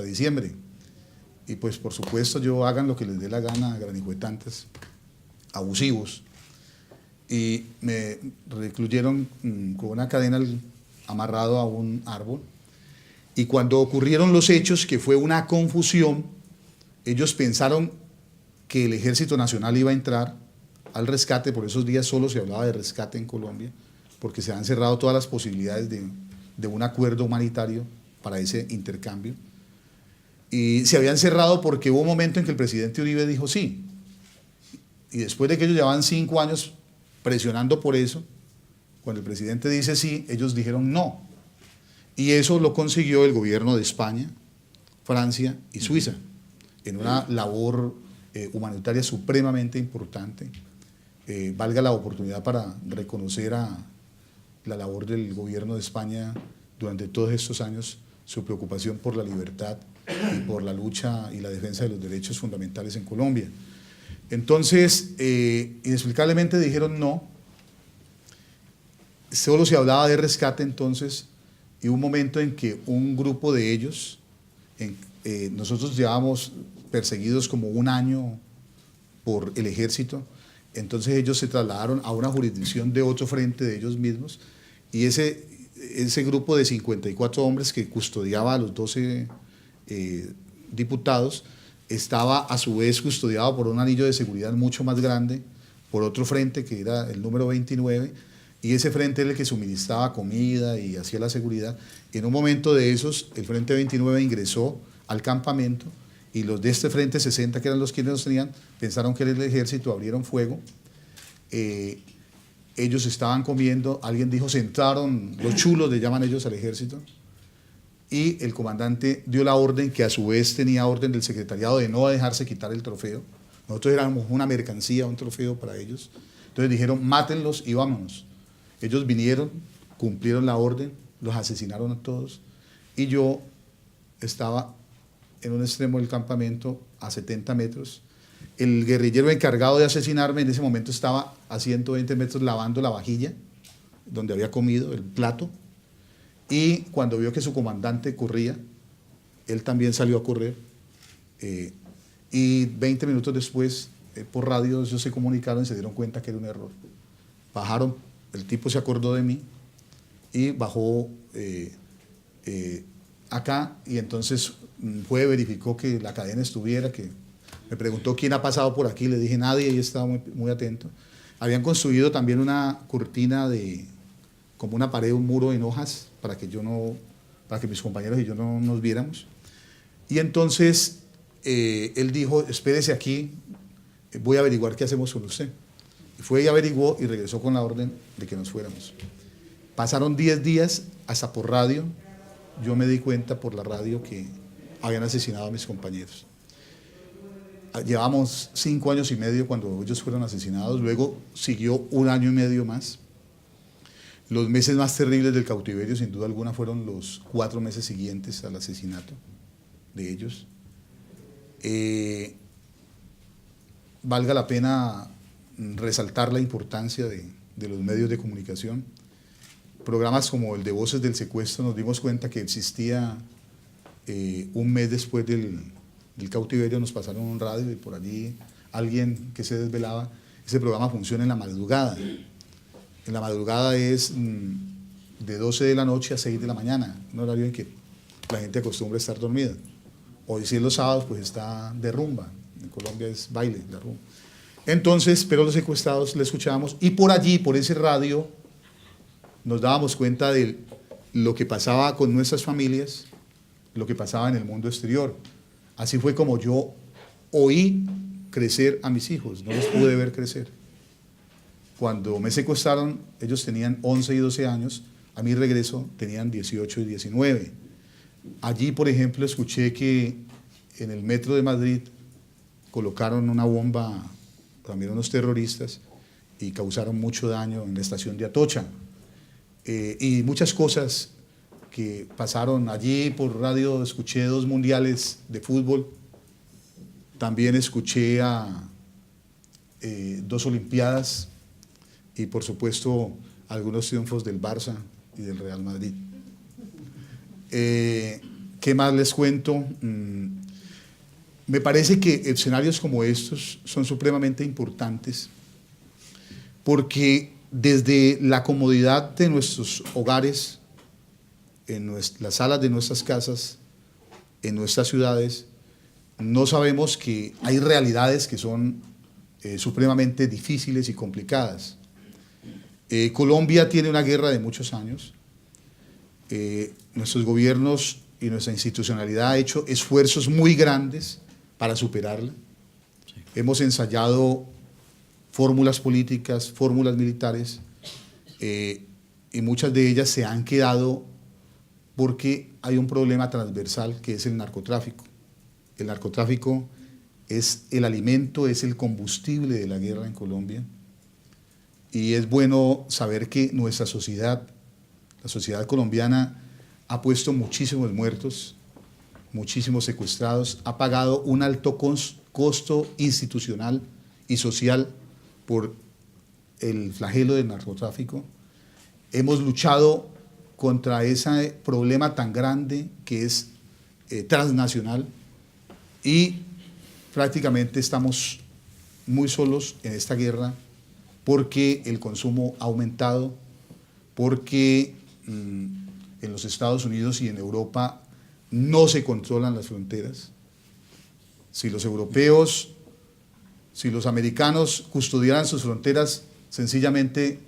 diciembre. Y pues por supuesto yo hagan lo que les dé la gana, gran hijo de tantas, abusivos. Y me recluyeron con una cadena amarrado a un árbol. Y cuando ocurrieron los hechos, que fue una confusión, ellos pensaron que el Ejército Nacional iba a entrar al rescate. Por esos días solo se hablaba de rescate en Colombia, porque se han cerrado todas las posibilidades de un acuerdo humanitario para ese intercambio. Y se habían cerrado porque hubo un momento en que el presidente Uribe dijo sí. Y después de que ellos llevaban 5 años presionando por eso, cuando el presidente dice sí, ellos dijeron no. Y eso lo consiguió el gobierno de España, Francia y Suiza, en una labor humanitaria supremamente importante. Valga la oportunidad para reconocer la labor del gobierno de España durante todos estos años, su preocupación por la libertad y por la lucha y la defensa de los derechos fundamentales en Colombia. Entonces, inexplicablemente dijeron no. Solo se hablaba de rescate entonces, y hubo un momento en que un grupo de ellos, nosotros llevábamos perseguidos como un año por el ejército, entonces ellos se trasladaron a una jurisdicción de otro frente de ellos mismos, y ese grupo de 54 hombres que custodiaba a los 12 diputados, estaba a su vez custodiado por un anillo de seguridad mucho más grande, por otro frente que era el número 29, y ese frente era el que suministraba comida y hacía la seguridad. En un momento de esos, el frente 29 ingresó al campamento, y los de este frente 60, que eran los quienes los tenían, pensaron que era el ejército, abrieron fuego. Ellos estaban comiendo, alguien dijo, se entraron los chulos, le llaman ellos al ejército, y el comandante dio la orden, que a su vez tenía orden del secretariado de no dejarse quitar el trofeo. Nosotros éramos una mercancía, un trofeo para ellos. Entonces dijeron, mátenlos y vámonos. Ellos vinieron, cumplieron la orden, los asesinaron a todos, y yo estaba en un extremo del campamento a 70 metros. El guerrillero encargado de asesinarme en ese momento estaba a 120 metros lavando la vajilla donde había comido, el plato, y cuando vio que su comandante corría, él también salió a correr, y 20 minutos después, por radio, ellos se comunicaron y se dieron cuenta que era un error. Bajaron, el tipo se acordó de mí y bajó acá, y entonces fue, verificó que la cadena estuviera, que me preguntó quién ha pasado por aquí, le dije nadie, y estaba muy, muy atento. Habían construido también una cortina como una pared, un muro en hojas, para que mis compañeros y yo no nos viéramos. Y entonces él dijo, espérese aquí, voy a averiguar qué hacemos con usted. Y fue y averiguó y regresó con la orden de que nos fuéramos. Pasaron 10 días, hasta por radio, yo me di cuenta por la radio que habían asesinado a mis compañeros. Llevamos 5 años y medio cuando ellos fueron asesinados, luego siguió 1 año y medio más. Los meses más terribles del cautiverio, sin duda alguna, fueron los 4 meses siguientes al asesinato de ellos. Valga la pena resaltar la importancia de los medios de comunicación. Programas como el de Voces del Secuestro, nos dimos cuenta que existía un mes después del cautiverio, nos pasaron un radio y por allí alguien que se desvelaba. Ese programa funciona en la madrugada. En la madrugada es de 12 de la noche a 6 de la mañana, un horario en que la gente acostumbra a estar dormida. O si es los sábados, pues está de rumba. En Colombia es baile, la rumba. Entonces, pero los secuestrados le escuchábamos, y por allí, por ese radio, nos dábamos cuenta de lo que pasaba con nuestras familias, lo que pasaba en el mundo exterior. Así fue como yo oí crecer a mis hijos, no los pude ver crecer. Cuando me secuestraron, ellos tenían 11 y 12 años, a mi regreso tenían 18 y 19. Allí, por ejemplo, escuché que en el metro de Madrid colocaron una bomba, también unos terroristas, y causaron mucho daño en la estación de Atocha. Y muchas cosas que pasaron allí. Por radio escuché 2 mundiales de fútbol, también escuché a 2 olimpiadas, y por supuesto algunos triunfos del Barça y del Real Madrid. ¿Qué más les cuento? Me parece que escenarios como estos son supremamente importantes, porque desde la comodidad de nuestros hogares, en las salas de nuestras casas, en nuestras ciudades, no sabemos que hay realidades que son supremamente difíciles y complicadas. Colombia tiene una guerra de muchos años. Nuestros gobiernos y nuestra institucionalidad ha hecho esfuerzos muy grandes para superarla. Sí. Hemos ensayado fórmulas políticas, fórmulas militares, y muchas de ellas se han quedado porque hay un problema transversal, que es el narcotráfico. El narcotráfico es el alimento, es el combustible de la guerra en Colombia, y es bueno saber que nuestra sociedad, la sociedad colombiana, ha puesto muchísimos muertos, muchísimos secuestrados, ha pagado un alto costo institucional y social por el flagelo del narcotráfico. Hemos luchado contra ese problema tan grande que es transnacional y prácticamente estamos muy solos en esta guerra porque el consumo ha aumentado, porque en los Estados Unidos y en Europa no se controlan las fronteras. Si los europeos, si los americanos custodiaran sus fronteras sencillamente,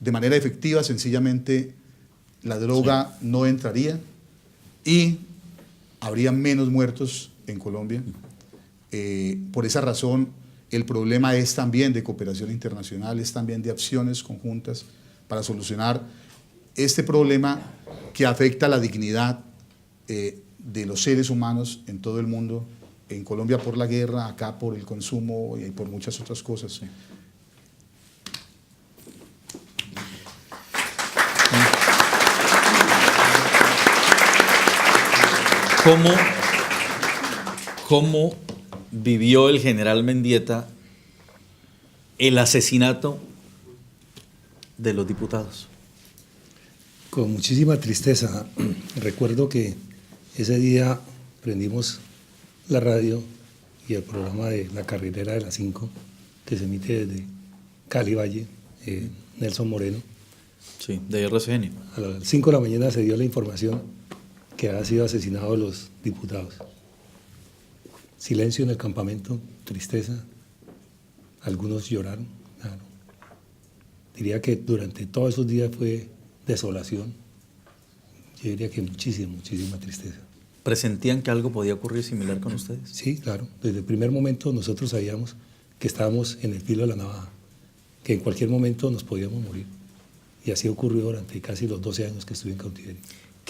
de manera efectiva, sencillamente la droga no entraría y habría menos muertos en Colombia. Por esa razón, el problema es también de cooperación internacional, es también de acciones conjuntas para solucionar este problema que afecta la dignidad de los seres humanos en todo el mundo, en Colombia por la guerra, acá por el consumo y por muchas otras cosas. Sí. ¿Cómo vivió el general Mendieta el asesinato de los diputados? Con muchísima tristeza. Recuerdo que ese día prendimos la radio y el programa de La Carrilera de las 5, que se emite desde Cali Valle, Nelson Moreno. Sí, de RCN. A las 5 de la mañana se dio la información que habían sido asesinados los diputados. Silencio en el campamento, tristeza. Algunos lloraron, claro. Diría que durante todos esos días fue desolación. Yo diría que muchísima tristeza. ¿Presentían que algo podía ocurrir similar con ustedes? Sí, claro. Desde el primer momento nosotros sabíamos que estábamos en el filo de la navaja, que en cualquier momento nos podíamos morir. Y así ocurrió durante casi los 12 años que estuve en cautiverio.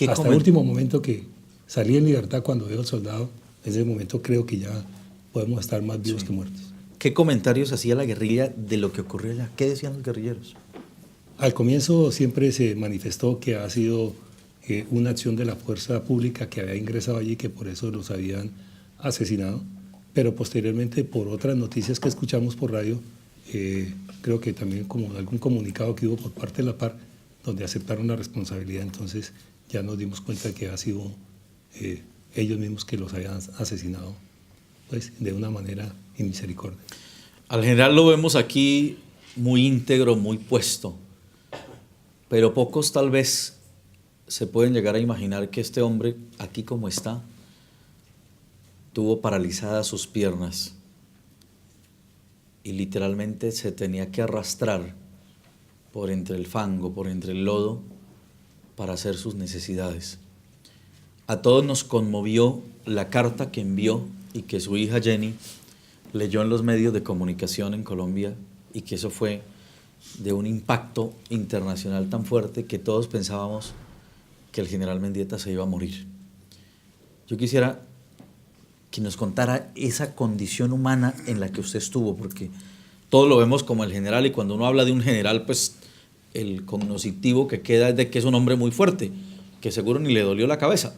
Hasta el último momento que salí en libertad, cuando veo al soldado, en ese momento creo que ya podemos estar más vivos que muertos. ¿Qué comentarios hacía la guerrilla de lo que ocurrió allá? ¿Qué decían los guerrilleros? Al comienzo siempre se manifestó que ha sido una acción de la fuerza pública que había ingresado allí, que por eso los habían asesinado, pero posteriormente por otras noticias que escuchamos por radio, creo que también como algún comunicado que hubo por parte de la FARC, donde aceptaron la responsabilidad, entonces ya nos dimos cuenta de que ha sido ellos mismos que los habían asesinado, pues de una manera inmisericordia. Al general lo vemos aquí muy íntegro, muy puesto, pero pocos tal vez se pueden llegar a imaginar que este hombre, aquí como está, tuvo paralizadas sus piernas y literalmente se tenía que arrastrar por entre el fango, por entre el lodo, para hacer sus necesidades. A todos nos conmovió la carta que envió y que su hija Jenny leyó en los medios de comunicación en Colombia, y que eso fue de un impacto internacional tan fuerte que todos pensábamos que el general Mendieta se iba a morir. Yo quisiera que nos contara esa condición humana en la que usted estuvo, porque todos lo vemos como el general, y cuando uno habla de un general, pues el cognoscitivo que queda es de que es un hombre muy fuerte, que seguro ni le dolió la cabeza,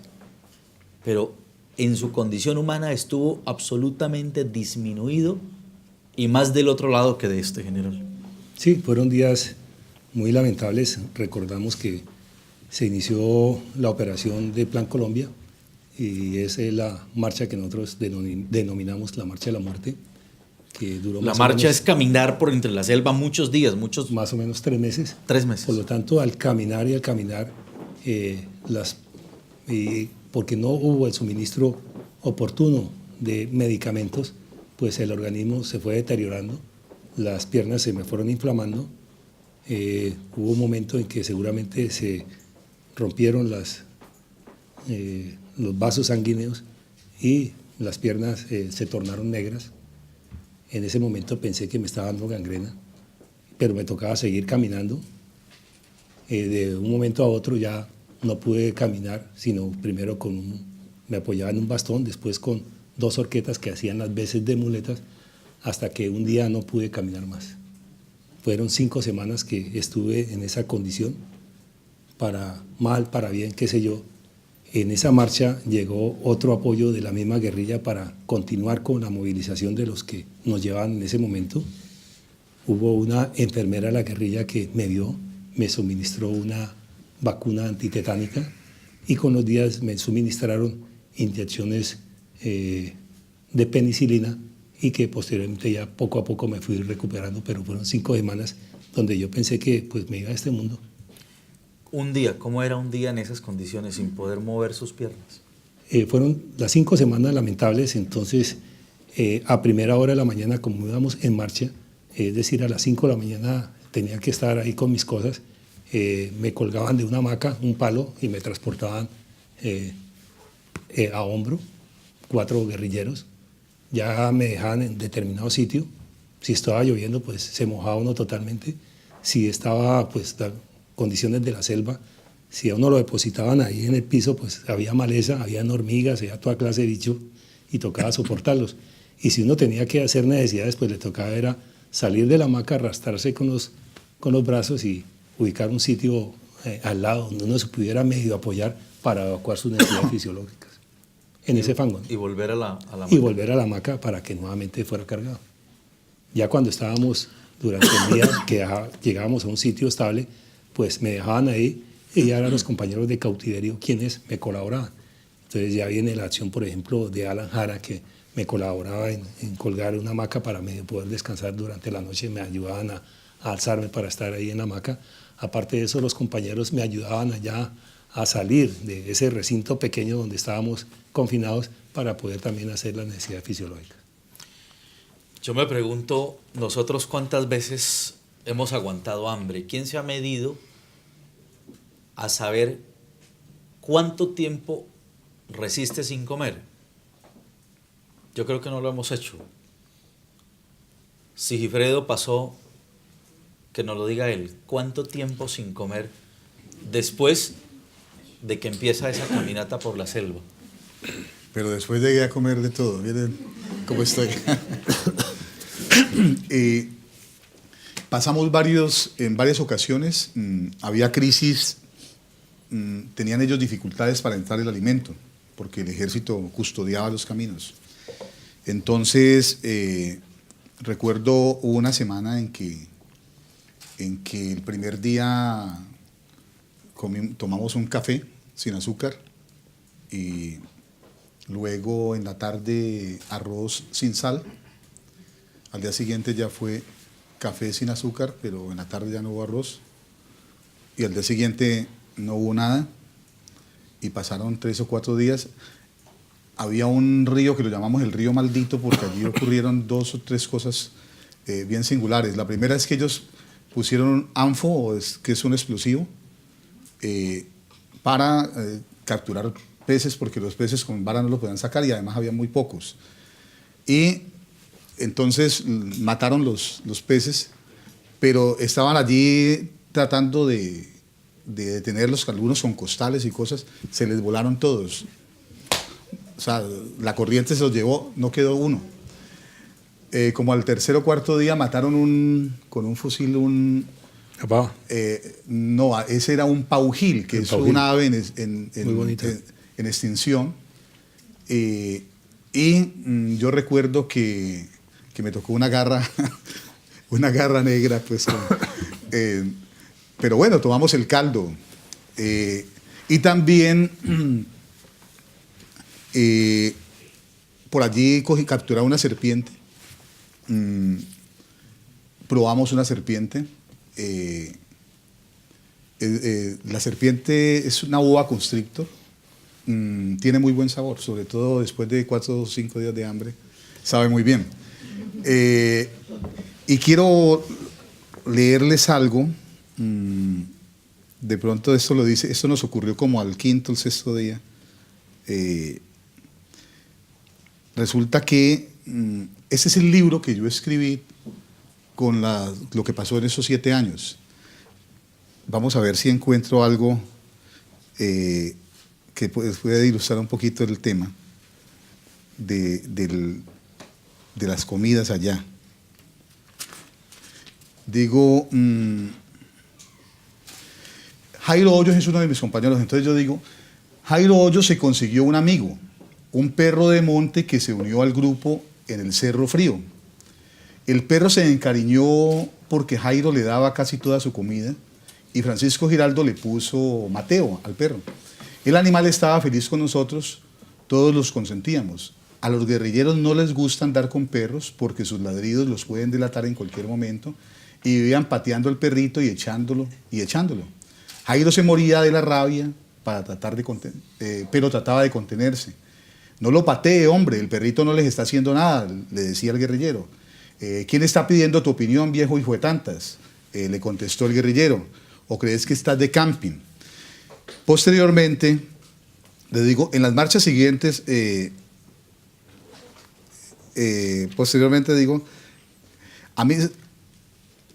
pero en su condición humana estuvo absolutamente disminuido y más del otro lado que de este general. Sí, fueron días muy lamentables. Recordamos que se inició la operación de Plan Colombia, y esa es la marcha que nosotros denominamos la Marcha de la Muerte, que duró la marcha es caminar por entre la selva muchos días, más o menos 3 meses. 3 meses. Por lo tanto, al caminar, porque no hubo el suministro oportuno de medicamentos, pues el organismo se fue deteriorando, las piernas se me fueron inflamando, hubo un momento en que seguramente se rompieron los vasos sanguíneos y las piernas se tornaron negras. En ese momento pensé que me estaba dando gangrena, pero me tocaba seguir caminando. De un momento a otro ya no pude caminar, sino primero me apoyaba en un bastón, después con 2 horquetas que hacían las veces de muletas, hasta que un día no pude caminar más. Fueron 5 semanas que estuve en esa condición, para mal, para bien, qué sé yo, En esa marcha llegó otro apoyo de la misma guerrilla para continuar con la movilización de los que nos llevaban en ese momento. Hubo una enfermera de la guerrilla que me vio, me suministró una vacuna antitetánica y con los días me suministraron inyecciones de penicilina y que posteriormente ya poco a poco me fui recuperando, pero fueron 5 semanas donde yo pensé que pues me iba a este mundo. Un día, ¿cómo era un día en esas condiciones sin poder mover sus piernas? Fueron las 5 semanas lamentables, entonces a primera hora de la mañana, como íbamos en marcha, es decir, a las 5 de la mañana tenía que estar ahí con mis cosas, me colgaban de una hamaca, un palo, y me transportaban a hombro, 4 guerrilleros, ya me dejaban en determinado sitio, si estaba lloviendo pues se mojaba uno totalmente, si estaba pues condiciones de la selva, si a uno lo depositaban ahí en el piso, pues había maleza, había hormigas, había toda clase de bicho y tocaba soportarlos. Y si uno tenía que hacer necesidades, pues le tocaba era salir de la hamaca, arrastrarse con los brazos y ubicar un sitio al lado donde uno se pudiera medio apoyar para evacuar sus necesidades fisiológicas. En ese fango, ¿no? Y volver a la hamaca. Y volver a la hamaca para que nuevamente fuera cargado. Ya cuando estábamos durante el día, que llegábamos a un sitio estable, pues me dejaban ahí y ya eran los compañeros de cautiverio quienes me colaboraban. Entonces ya viene la acción, por ejemplo, de Alan Jara, que me colaboraba en colgar una hamaca para medio poder descansar durante la noche, me ayudaban a alzarme para estar ahí en la hamaca. Aparte de eso, los compañeros me ayudaban allá a salir de ese recinto pequeño donde estábamos confinados para poder también hacer las necesidades fisiológicas. Yo me pregunto, nosotros cuántas veces hemos aguantado hambre. ¿Quién se ha medido a saber cuánto tiempo resiste sin comer? Yo creo que no lo hemos hecho. Sigifredo pasó, que nos lo diga él, ¿cuánto tiempo sin comer después de que empieza esa caminata por la selva? Pero después llegué a comer de todo, miren cómo estoy. Pasamos en varias ocasiones, había crisis, tenían ellos dificultades para entrar el alimento, porque el ejército custodiaba los caminos. Entonces, recuerdo hubo una semana en que el primer día tomamos un café sin azúcar y luego en la tarde arroz sin sal. Al día siguiente ya fue café sin azúcar, pero en la tarde ya no hubo arroz. Y al día siguiente no hubo nada. Y pasaron 3 o 4 días. Había un río que lo llamamos el río maldito porque allí ocurrieron 2 o 3 cosas bien singulares. La primera es que ellos pusieron un anfo, que es un explosivo, para capturar peces, porque los peces con vara no los podían sacar y además había muy pocos. Y entonces mataron los peces, pero estaban allí tratando de detenerlos, algunos con costales y cosas, se les volaron todos. O sea, la corriente se los llevó, no quedó uno. Como al tercer o cuarto día mataron con un fusil no, ese era un paujil, que es una ave en extinción. Yo recuerdo que me tocó una garra, una garra negra, pues. Pero bueno, tomamos el caldo. Y también por allí capturaba una serpiente. Probamos una serpiente. La serpiente es una boa constrictor. Tiene muy buen sabor, sobre todo después de 4 o 5 días de hambre. Sabe muy bien. Y quiero leerles algo. De pronto esto lo dice, esto nos ocurrió como al 5º o 6º día. Resulta que ese es el libro que yo escribí con lo que pasó en esos 7 años. Vamos a ver si encuentro algo que puede ilustrar un poquito el tema de las comidas allá. Digo, Jairo Hoyos es uno de mis compañeros, entonces yo digo, Jairo Hoyos se consiguió un amigo, un perro de monte que se unió al grupo en el Cerro Frío. El perro se encariñó porque Jairo le daba casi toda su comida y Francisco Giraldo le puso Mateo al perro. El animal estaba feliz con nosotros, todos los consentíamos. A los guerrilleros no les gusta andar con perros porque sus ladridos los pueden delatar en cualquier momento y vivían pateando al perrito y echándolo. Jairo se moría de la rabia pero trataba de contenerse. No lo patee, hombre, el perrito no les está haciendo nada, le decía el guerrillero. ¿Quién está pidiendo tu opinión, viejo hijo de tantas? Le contestó el guerrillero. ¿O crees que estás de camping? Posteriormente, le digo, en las marchas siguientes, a mí,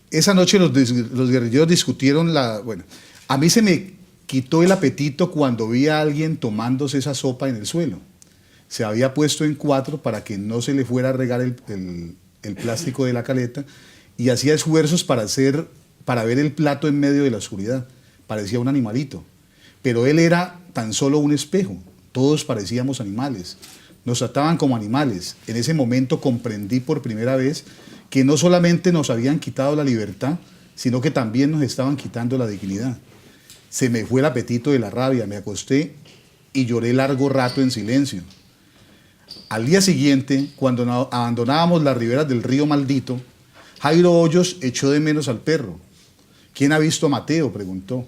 esa noche los guerrilleros discutieron a mí se me quitó el apetito cuando vi a alguien tomándose esa sopa en el suelo. Se había puesto en 4 para que no se le fuera a regar el plástico de la caleta y hacía esfuerzos para ver el plato en medio de la oscuridad. Parecía un animalito, pero él era tan solo un espejo. Todos parecíamos animales. Nos trataban como animales. En ese momento comprendí por primera vez que no solamente nos habían quitado la libertad, sino que también nos estaban quitando la dignidad. Se me fue el apetito de la rabia, me acosté y lloré largo rato en silencio. Al día siguiente, cuando abandonábamos las riberas del río Maldito, Jairo Hoyos echó de menos al perro. ¿Quién ha visto a Mateo?, preguntó.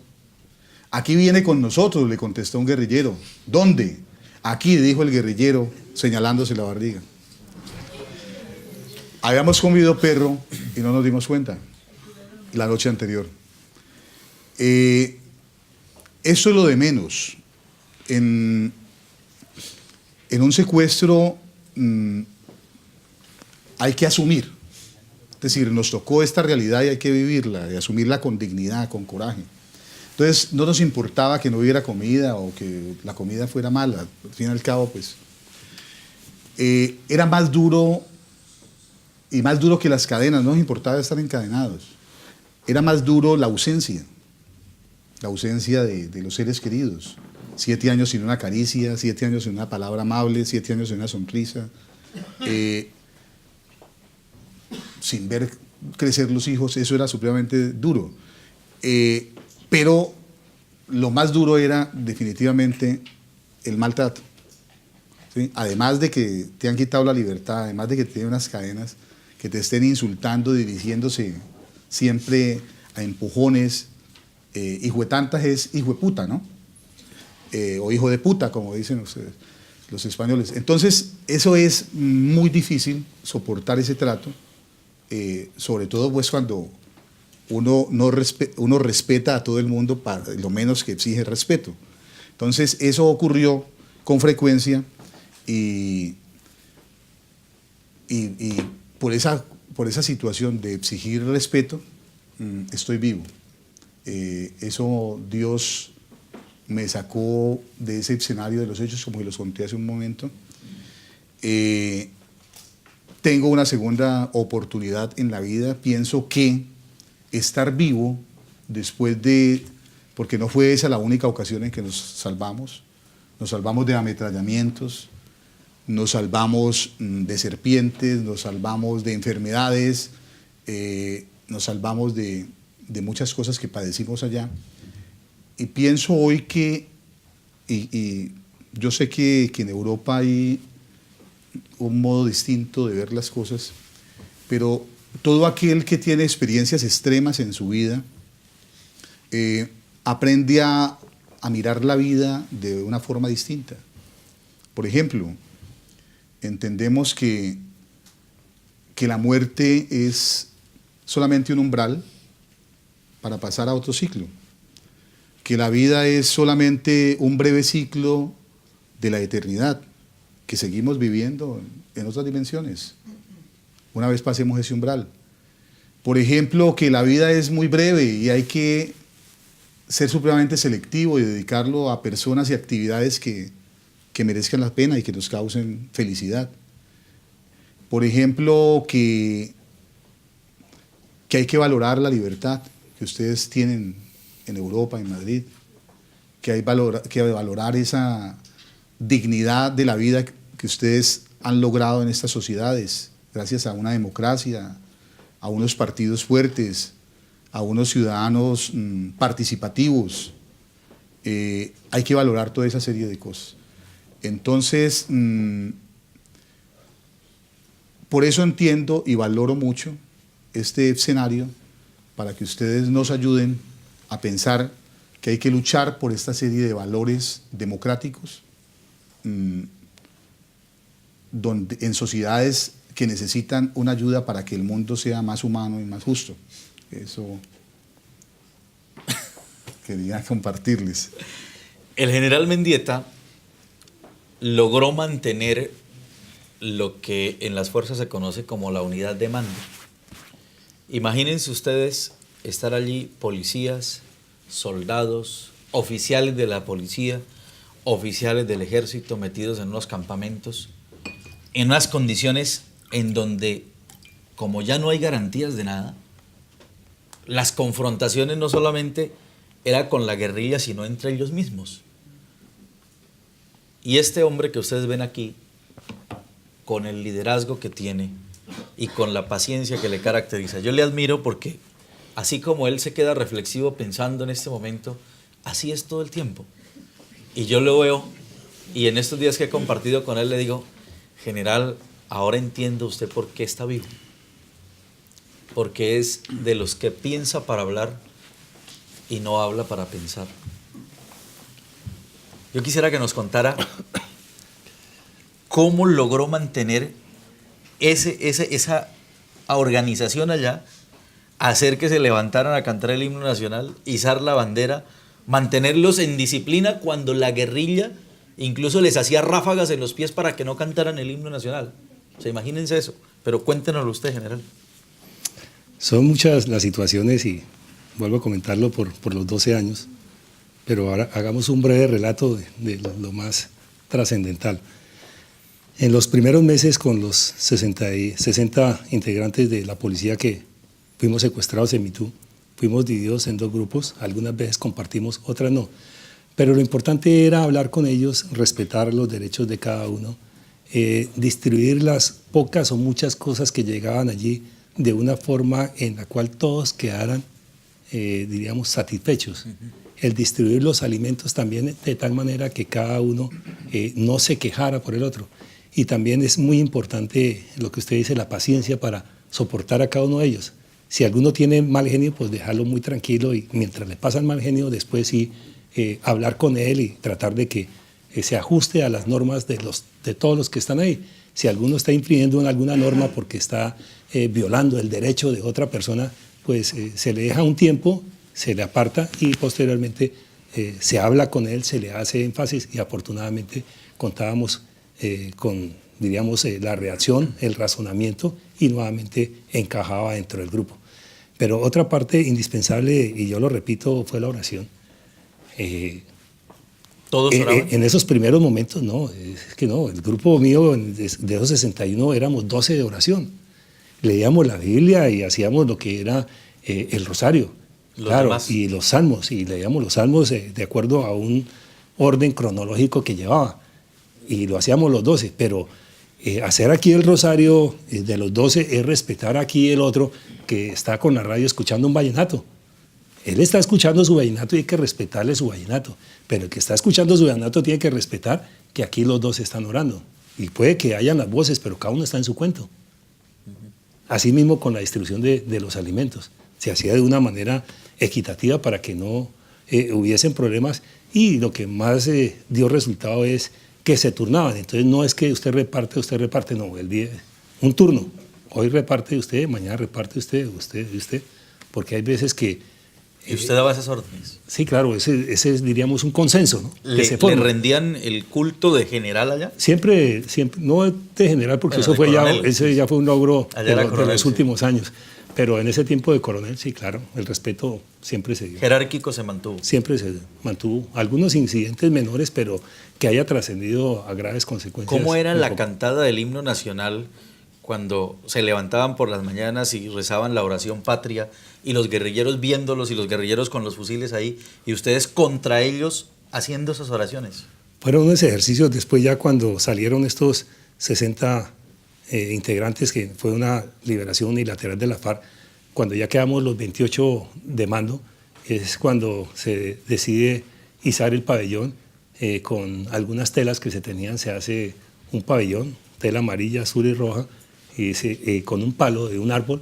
Aquí viene con nosotros, le contestó un guerrillero. ¿Dónde? Aquí, dijo el guerrillero, señalándose la barriga. Habíamos comido perro y no nos dimos cuenta la noche anterior. Eso es lo de menos. En un secuestro hay que asumir. Es decir, nos tocó esta realidad y hay que vivirla y asumirla con dignidad, con coraje. Entonces, no nos importaba que no hubiera comida o que la comida fuera mala. Al fin y al cabo, pues, era más duro y más duro que las cadenas. No nos importaba estar encadenados. Era más duro la ausencia de los seres queridos. 7 años sin una caricia, 7 años sin una palabra amable, 7 años sin una sonrisa. Sin ver crecer los hijos, eso era supremamente duro. Pero lo más duro era definitivamente el maltrato. ¿Sí? Además de que te han quitado la libertad, además de que te tienen unas cadenas, que te estén insultando, dirigiéndose siempre a empujones. Hijo de tantas es hijo de puta, ¿no? O hijo de puta, como dicen ustedes, los españoles. Entonces, eso es muy difícil, soportar ese trato, sobre todo pues cuando uno respeta a todo el mundo, para lo menos que exige respeto. Entonces, eso ocurrió con frecuencia y por esa situación de exigir respeto, estoy vivo. Eso Dios me sacó de ese escenario de los hechos, como los conté hace un momento. Tengo una segunda oportunidad en la vida. Pienso que estar vivo después porque no fue esa la única ocasión en que nos salvamos de ametrallamientos, nos salvamos de serpientes, nos salvamos de enfermedades, nos salvamos de muchas cosas que padecimos allá. Y pienso hoy que, y yo sé que en Europa hay un modo distinto de ver las cosas, pero todo aquel que tiene experiencias extremas en su vida aprende a mirar la vida de una forma distinta. Por ejemplo, entendemos que la muerte es solamente un umbral para pasar a otro ciclo, que la vida es solamente un breve ciclo de la eternidad, que seguimos viviendo en otras dimensiones, una vez pasemos ese umbral. Por ejemplo, que la vida es muy breve y hay que ser supremamente selectivo y dedicarlo a personas y actividades que merezcan la pena y que nos causen felicidad. Por ejemplo, que hay que valorar la libertad que ustedes tienen en Europa, en Madrid, que hay que valorar esa dignidad de la vida que ustedes han logrado en estas sociedades, gracias a una democracia, a unos partidos fuertes, a unos ciudadanos participativos. Hay que valorar toda esa serie de cosas. Entonces, por eso entiendo y valoro mucho este escenario, para que ustedes nos ayuden a pensar que hay que luchar por esta serie de valores democráticos en sociedades que necesitan una ayuda para que el mundo sea más humano y más justo. Eso quería compartirles. El general Mendieta logró mantener lo que en las fuerzas se conoce como la unidad de mando. Imagínense ustedes estar allí, policías, soldados, oficiales de la policía, oficiales del ejército metidos en unos campamentos, en unas condiciones en donde, como ya no hay garantías de nada, las confrontaciones no solamente era con la guerrilla, sino entre ellos mismos. Y este hombre que ustedes ven aquí, con el liderazgo que tiene y con la paciencia que le caracteriza, yo le admiro porque así como él se queda reflexivo pensando en este momento, así es todo el tiempo. Y yo lo veo, y en estos días que he compartido con él le digo: general, ahora entiendo usted por qué está vivo. Porque es de los que piensa para hablar y no habla para pensar. Yo quisiera que nos contara cómo logró mantener esa organización allá, hacer que se levantaran a cantar el himno nacional, izar la bandera, mantenerlos en disciplina cuando la guerrilla incluso les hacía ráfagas en los pies para que no cantaran el himno nacional. O sea, imagínense eso, pero cuéntenoslo usted, general. Son muchas las situaciones y vuelvo a comentarlo por los 12 años, pero ahora hagamos un breve relato de lo más trascendental. En los primeros meses, con los 60 integrantes de la policía que fuimos secuestrados en Mitú, fuimos divididos en 2 grupos, algunas veces compartimos, otras no. Pero lo importante era hablar con ellos, respetar los derechos de cada uno, distribuir las pocas o muchas cosas que llegaban allí de una forma en la cual todos quedaran, diríamos, satisfechos. El distribuir los alimentos también de tal manera que cada uno no se quejara por el otro. Y también es muy importante lo que usted dice, la paciencia para soportar a cada uno de ellos. Si alguno tiene mal genio, pues dejarlo muy tranquilo y mientras le pasa el mal genio, después sí hablar con él y tratar de que se ajuste a las normas de todos los que están ahí. Si alguno está infringiendo en alguna norma porque está violando el derecho de otra persona, pues se le deja un tiempo, se le aparta y posteriormente se habla con él, se le hace énfasis y afortunadamente contábamos con, diríamos, la reacción, el razonamiento y nuevamente encajaba dentro del grupo. Pero otra parte indispensable, y yo lo repito, fue la oración. ¿Todos oraban? En esos primeros momentos, no, es que no, el grupo mío de esos 61 éramos 12 de oración. Leíamos la Biblia y hacíamos lo que era el rosario, claro, y los salmos, y leíamos los salmos de acuerdo a un orden cronológico que llevaba. Y lo hacíamos los 12, pero hacer aquí el rosario de los 12 es respetar aquí el otro que está con la radio escuchando un vallenato. Él está escuchando su vallenato y hay que respetarle su vallenato, pero el que está escuchando su vallenato tiene que respetar que aquí los 12 están orando. Y puede que hayan las voces, pero cada uno está en su cuento. Así mismo con la distribución de los alimentos. Se hacía de una manera equitativa para que no hubiesen problemas y lo que más dio resultado es que se turnaban. Entonces no es que usted reparte, no, un turno. Hoy reparte usted, mañana reparte usted, porque hay veces que... ¿Y usted daba esas órdenes? Sí, claro, ese es, diríamos, un consenso, ¿no? ¿Le rendían el culto de general allá? Siempre, no de general, porque bueno, ese ya fue un logro de los últimos años. Pero en ese tiempo de coronel, sí, claro, el respeto siempre se dio. ¿Jerárquico se mantuvo? Siempre se mantuvo. Algunos incidentes menores, pero que haya trascendido a graves consecuencias. ¿Cómo era la cantada del himno nacional cuando se levantaban por las mañanas y rezaban la oración patria y los guerrilleros viéndolos y los guerrilleros con los fusiles ahí y ustedes contra ellos haciendo esas oraciones? Fueron unos ejercicios después ya cuando salieron estos 60 integrantes, que fue una liberación unilateral de la FARC, cuando ya quedamos los 28 de mando, es cuando se decide izar el pabellón con algunas telas que se tenían, se hace un pabellón, tela amarilla, azul y roja, y con un palo de un árbol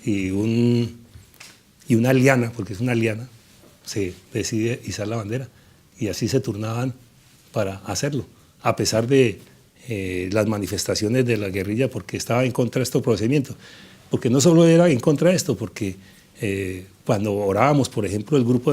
y una liana, porque es una liana, se decide izar la bandera. Y así se turnaban para hacerlo, a pesar de las manifestaciones de la guerrilla, porque estaba en contra de estos procedimientos. Porque no solo era en contra de esto, porque cuando orábamos, por ejemplo, el grupo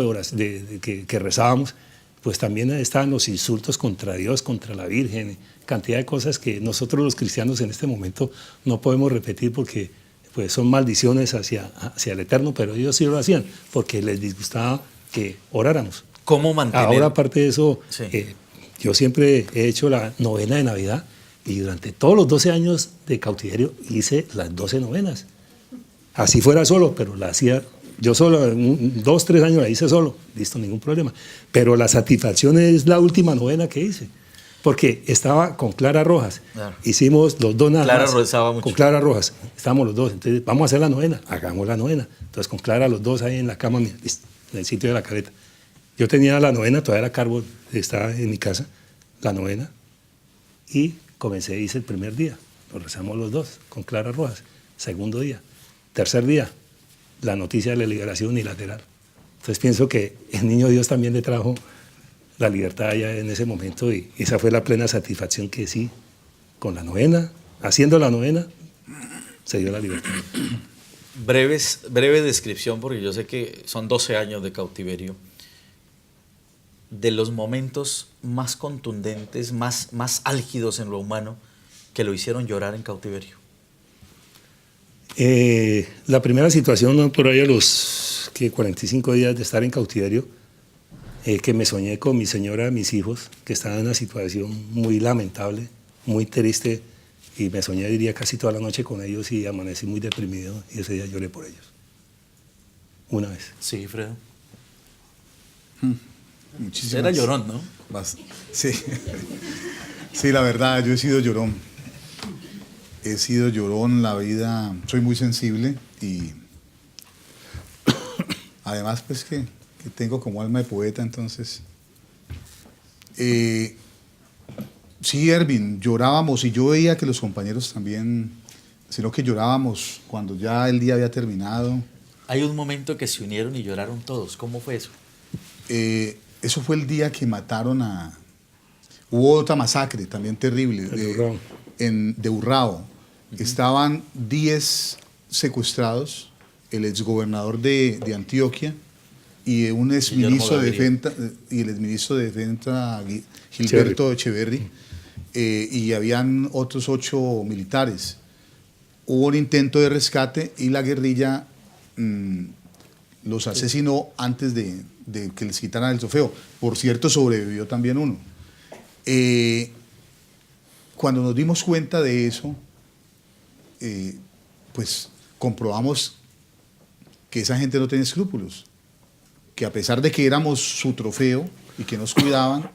que rezábamos, pues también estaban los insultos contra Dios, contra la Virgen, cantidad de cosas que nosotros los cristianos en este momento no podemos repetir porque pues, son maldiciones hacia el Eterno, pero ellos sí lo hacían porque les disgustaba que oráramos. ¿Cómo mantener? Ahora, aparte de eso, Sí. yo siempre he hecho la novena de Navidad y durante todos los 12 años de cautiverio hice las 12 novenas. Así fuera solo, pero la hacía yo solo, 2, 3 años la hice solo, listo, ningún problema. Pero la satisfacción es la última novena que hice, porque estaba con Clara Rojas. Claro. Hicimos los dos nada Clara más. rezaba mucho. Con Clara Rojas, estábamos los dos. Entonces, vamos a hacer la novena, hagamos la novena. Entonces, con Clara los dos ahí en la cama, listo, en el sitio de la careta. Yo tenía la novena, todavía era cargo, estaba en mi casa, la novena, y comencé, hice el primer día, lo rezamos los dos, con Clara Rojas. Segundo día. Tercer día, la noticia de la liberación unilateral. Entonces pienso que el niño Dios también le trajo la libertad allá en ese momento y esa fue la plena satisfacción que sí, con la novena, haciendo la novena, se dio la libertad. Breve descripción, porque yo sé que son 12 años de cautiverio, de los momentos más contundentes, más álgidos en lo humano, que lo hicieron llorar en cautiverio. La primera situación, por ahí a los 45 días de estar en cautiverio, que me soñé con mi señora, mis hijos, que estaban en una situación muy lamentable, muy triste, y me soñé, diría, casi toda la noche con ellos y amanecí muy deprimido y ese día lloré por ellos. Una vez. Sí, Fredo. Muchísimas. Era llorón, ¿no? Sí. Sí, la verdad, yo he sido llorón. He sido llorón la vida, soy muy sensible y además pues que tengo como alma de poeta, entonces sí, Ervin, llorábamos y yo veía que los compañeros también, sino que llorábamos cuando ya el día había terminado. Hay un momento que se unieron y lloraron todos. ¿Cómo fue eso? Eso fue el día que mataron hubo otra masacre también terrible de Urrao. Estaban 10 secuestrados, el exgobernador de Antioquia y un exministro de Defensa, Gilberto Echeverry, y habían otros 8 militares. Hubo un intento de rescate y la guerrilla los asesinó antes de que les quitaran el trofeo. Por cierto, sobrevivió también uno. Cuando nos dimos cuenta de eso, pues comprobamos que esa gente no tenía escrúpulos, que a pesar de que éramos su trofeo y que nos cuidaban,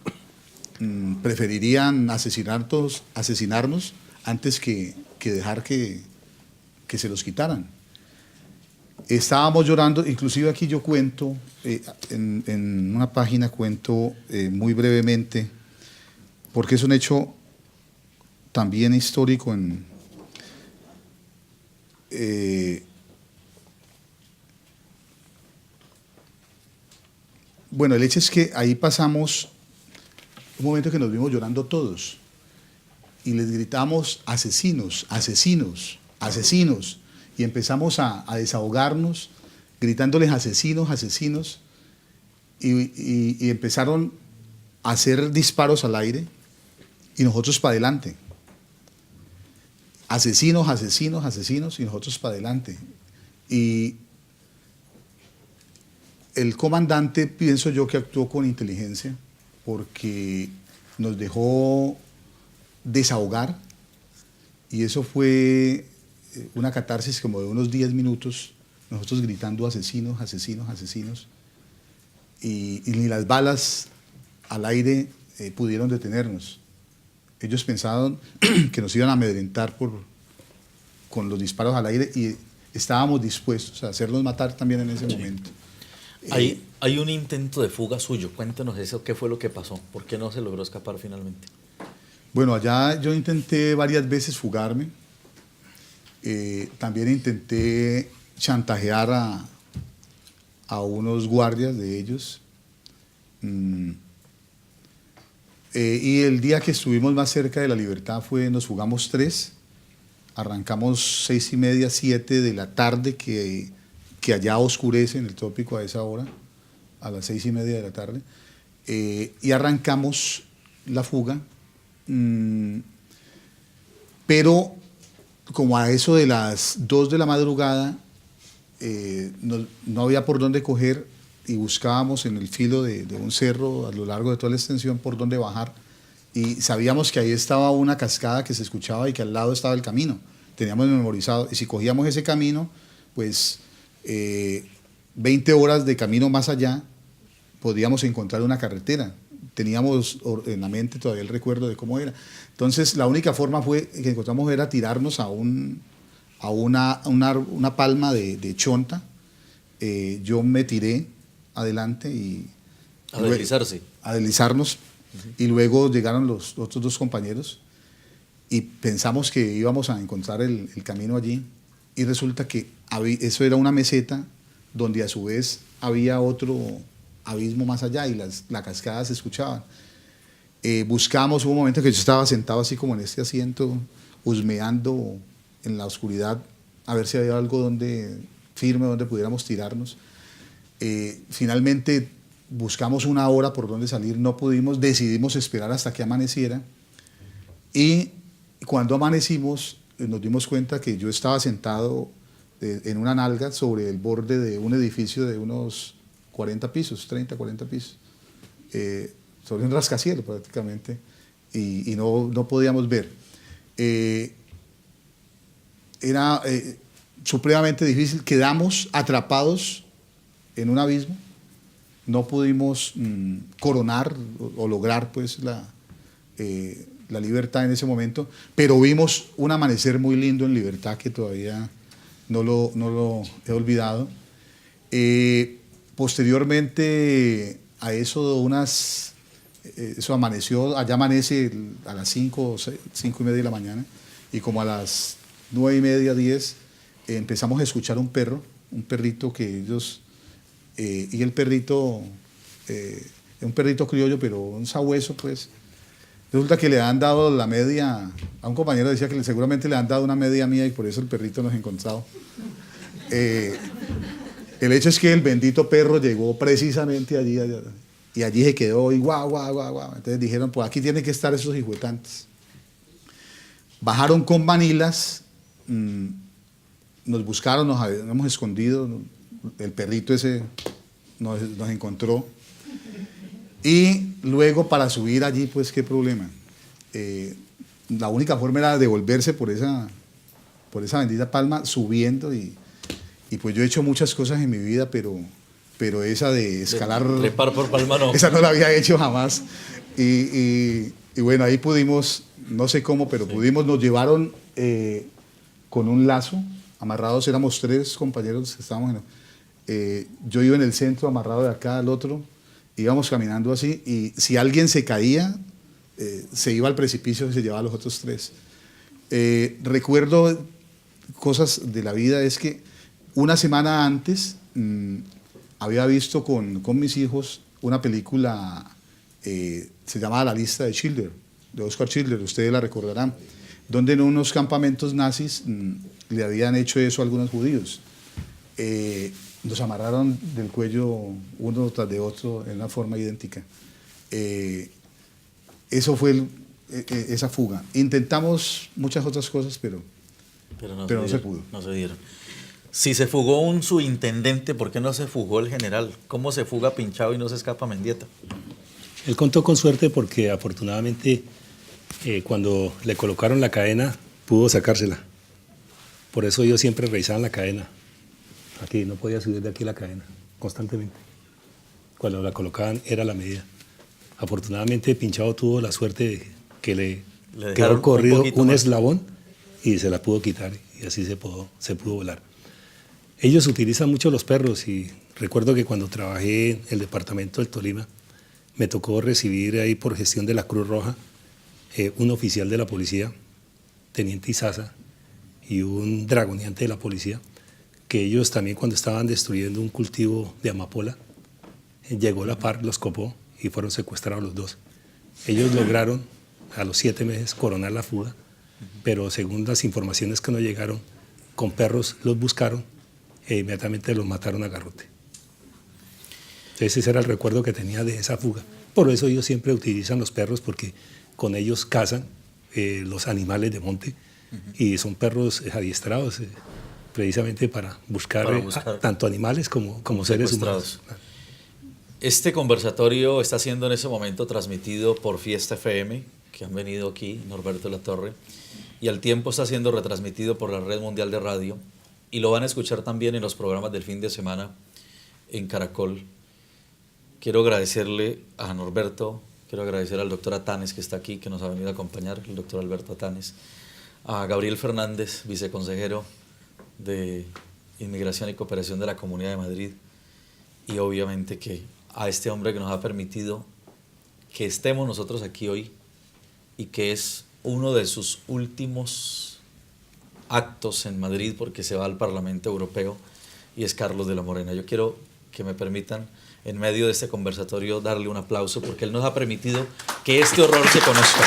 preferirían asesinarnos antes que dejar que se los quitaran. Estábamos llorando, inclusive aquí yo cuento, en una página cuento muy brevemente, porque es un hecho también histórico bueno, el hecho es que ahí pasamos un momento que nos vimos llorando todos y les gritamos asesinos, asesinos, asesinos, y empezamos a desahogarnos gritándoles asesinos, asesinos, y empezaron a hacer disparos al aire y nosotros para adelante. Asesinos, asesinos, asesinos, y nosotros para adelante. Y el comandante, pienso yo, que actuó con inteligencia porque nos dejó desahogar y eso fue una catarsis como de unos 10 minutos, nosotros gritando asesinos, asesinos, asesinos, y ni las balas al aire pudieron detenernos. Ellos pensaban que nos iban a amedrentar con los disparos al aire y estábamos dispuestos a hacerlos matar también en ese momento. Hay un intento de fuga suyo. Cuéntenos eso, ¿qué fue lo que pasó? ¿Por qué no se logró escapar finalmente? Bueno, allá yo intenté varias veces fugarme. También intenté chantajear a unos guardias de ellos. Y el día que estuvimos más cerca de la libertad nos fugamos 3. Arrancamos 6:30, 7 de la tarde, que allá oscurece en el trópico a esa hora, a las 6:30 de la tarde. Y arrancamos la fuga. Pero como a eso de las 2 de la madrugada no había por dónde coger y buscábamos en el filo de un cerro a lo largo de toda la extensión por dónde bajar y sabíamos que ahí estaba una cascada que se escuchaba y que al lado estaba el camino, teníamos memorizado y si cogíamos ese camino pues 20 horas de camino más allá podíamos encontrar una carretera. Teníamos en la mente todavía el recuerdo de cómo era. Entonces, la única forma que encontramos era tirarnos a una palma de chonta. Yo me tiré adelante y... A deslizarse. A deslizarnos. Y luego llegaron los otros 2 compañeros y pensamos que íbamos a encontrar el camino allí. Y resulta que eso era una meseta donde a su vez había otro abismo más allá y la cascada se escuchaba. Buscamos, hubo un momento que yo estaba sentado así como en este asiento, husmeando en la oscuridad, a ver si había algo firme donde pudiéramos tirarnos. Finalmente buscamos una hora por donde salir, no pudimos, decidimos esperar hasta que amaneciera y cuando amanecimos nos dimos cuenta que yo estaba sentado en una nalga sobre el borde de un edificio de unos 40 pisos, 30, 40 pisos, sobre un rascacielos prácticamente, y no podíamos ver. Era supremamente difícil, quedamos atrapados en un abismo, no pudimos coronar o lograr pues la libertad en ese momento, pero vimos un amanecer muy lindo en libertad que todavía no lo he olvidado. Posteriormente a eso eso amaneció, allá amanece a las 5:30 de la mañana y como a las 9:30, 10 empezamos a escuchar un perrito que ellos, y el perrito, un perrito criollo pero un sabueso pues, resulta que le han dado la media, a un compañero decía que seguramente le han dado una media mía y por eso el perrito nos ha encontrado. El hecho es que el bendito perro llegó precisamente allí y allí se quedó y guau, guau, guau, guau. Entonces dijeron, pues aquí tienen que estar esos hijuetantes. Bajaron con vanilas, nos buscaron, nos habíamos escondido, el perrito ese nos encontró. Y luego para subir allí, pues qué problema. La única forma era devolverse por esa bendita palma subiendo y pues yo he hecho muchas cosas en mi vida, pero esa de escalar... Trepar por palma no. Esa no la había hecho jamás. Y bueno, ahí pudimos, no sé cómo, pero pudimos, nos llevaron con un lazo, amarrados, éramos 3 compañeros que estábamos yo iba en el centro, amarrado de acá al otro, íbamos caminando así, y si alguien se caía, se iba al precipicio y se llevaba a los otros 3. Recuerdo cosas de la vida, es que una semana antes había visto con mis hijos una película, se llamaba La lista de Schindler, de Oscar Schindler, ustedes la recordarán, donde en unos campamentos nazis le habían hecho eso a algunos judíos. Nos amarraron del cuello uno tras de otro en una forma idéntica. Eso fue esa fuga. Intentamos muchas otras cosas, pero no se pudo. No se dieron. Si se fugó un subintendente, ¿por qué no se fugó el general? ¿Cómo se fuga Pinchao y no se escapa Mendieta? Él contó con suerte porque afortunadamente cuando le colocaron la cadena pudo sacársela. Por eso ellos siempre revisaban la cadena. Aquí no podía subir de aquí la cadena constantemente. Cuando la colocaban era la medida. Afortunadamente Pinchado tuvo la suerte de que le dejaron quedó corrido poquito un más. eslabón y se la pudo quitar y así se pudo volar. Ellos utilizan mucho los perros y recuerdo que cuando trabajé en el departamento del Tolima me tocó recibir ahí por gestión de la Cruz Roja un oficial de la policía, teniente Izaza, y un dragoneante de la policía, que ellos también cuando estaban destruyendo un cultivo de amapola, llegó la FARC, los copó y fueron secuestrados los dos. Ellos lograron a los 7 meses coronar la fuga, pero según las informaciones que nos llegaron, con perros los buscaron e inmediatamente los mataron a garrote. Entonces ese era el recuerdo que tenía de esa fuga. Por eso ellos siempre utilizan los perros porque con ellos cazan los animales de monte y son perros adiestrados precisamente para buscar, tanto animales como seres humanos. Este conversatorio está siendo en ese momento transmitido por Fiesta FM, que han venido aquí, Norberto Latorre, y al tiempo está siendo retransmitido por la Red Mundial de Radio y lo van a escuchar también en los programas del fin de semana en Caracol. Quiero agradecerle a Norberto, quiero agradecer al doctor Atanes que está aquí, que nos ha venido a acompañar, el doctor Alberto Atanes, a Gabriel Fernández, viceconsejero de Inmigración y Cooperación de la Comunidad de Madrid, y obviamente que a este hombre que nos ha permitido que estemos nosotros aquí hoy y que es uno de sus últimos actos en Madrid porque se va al Parlamento Europeo, y es Carlos de la Morena. Yo quiero que me permitan en medio de este conversatorio darle un aplauso porque él nos ha permitido que este horror se conozca.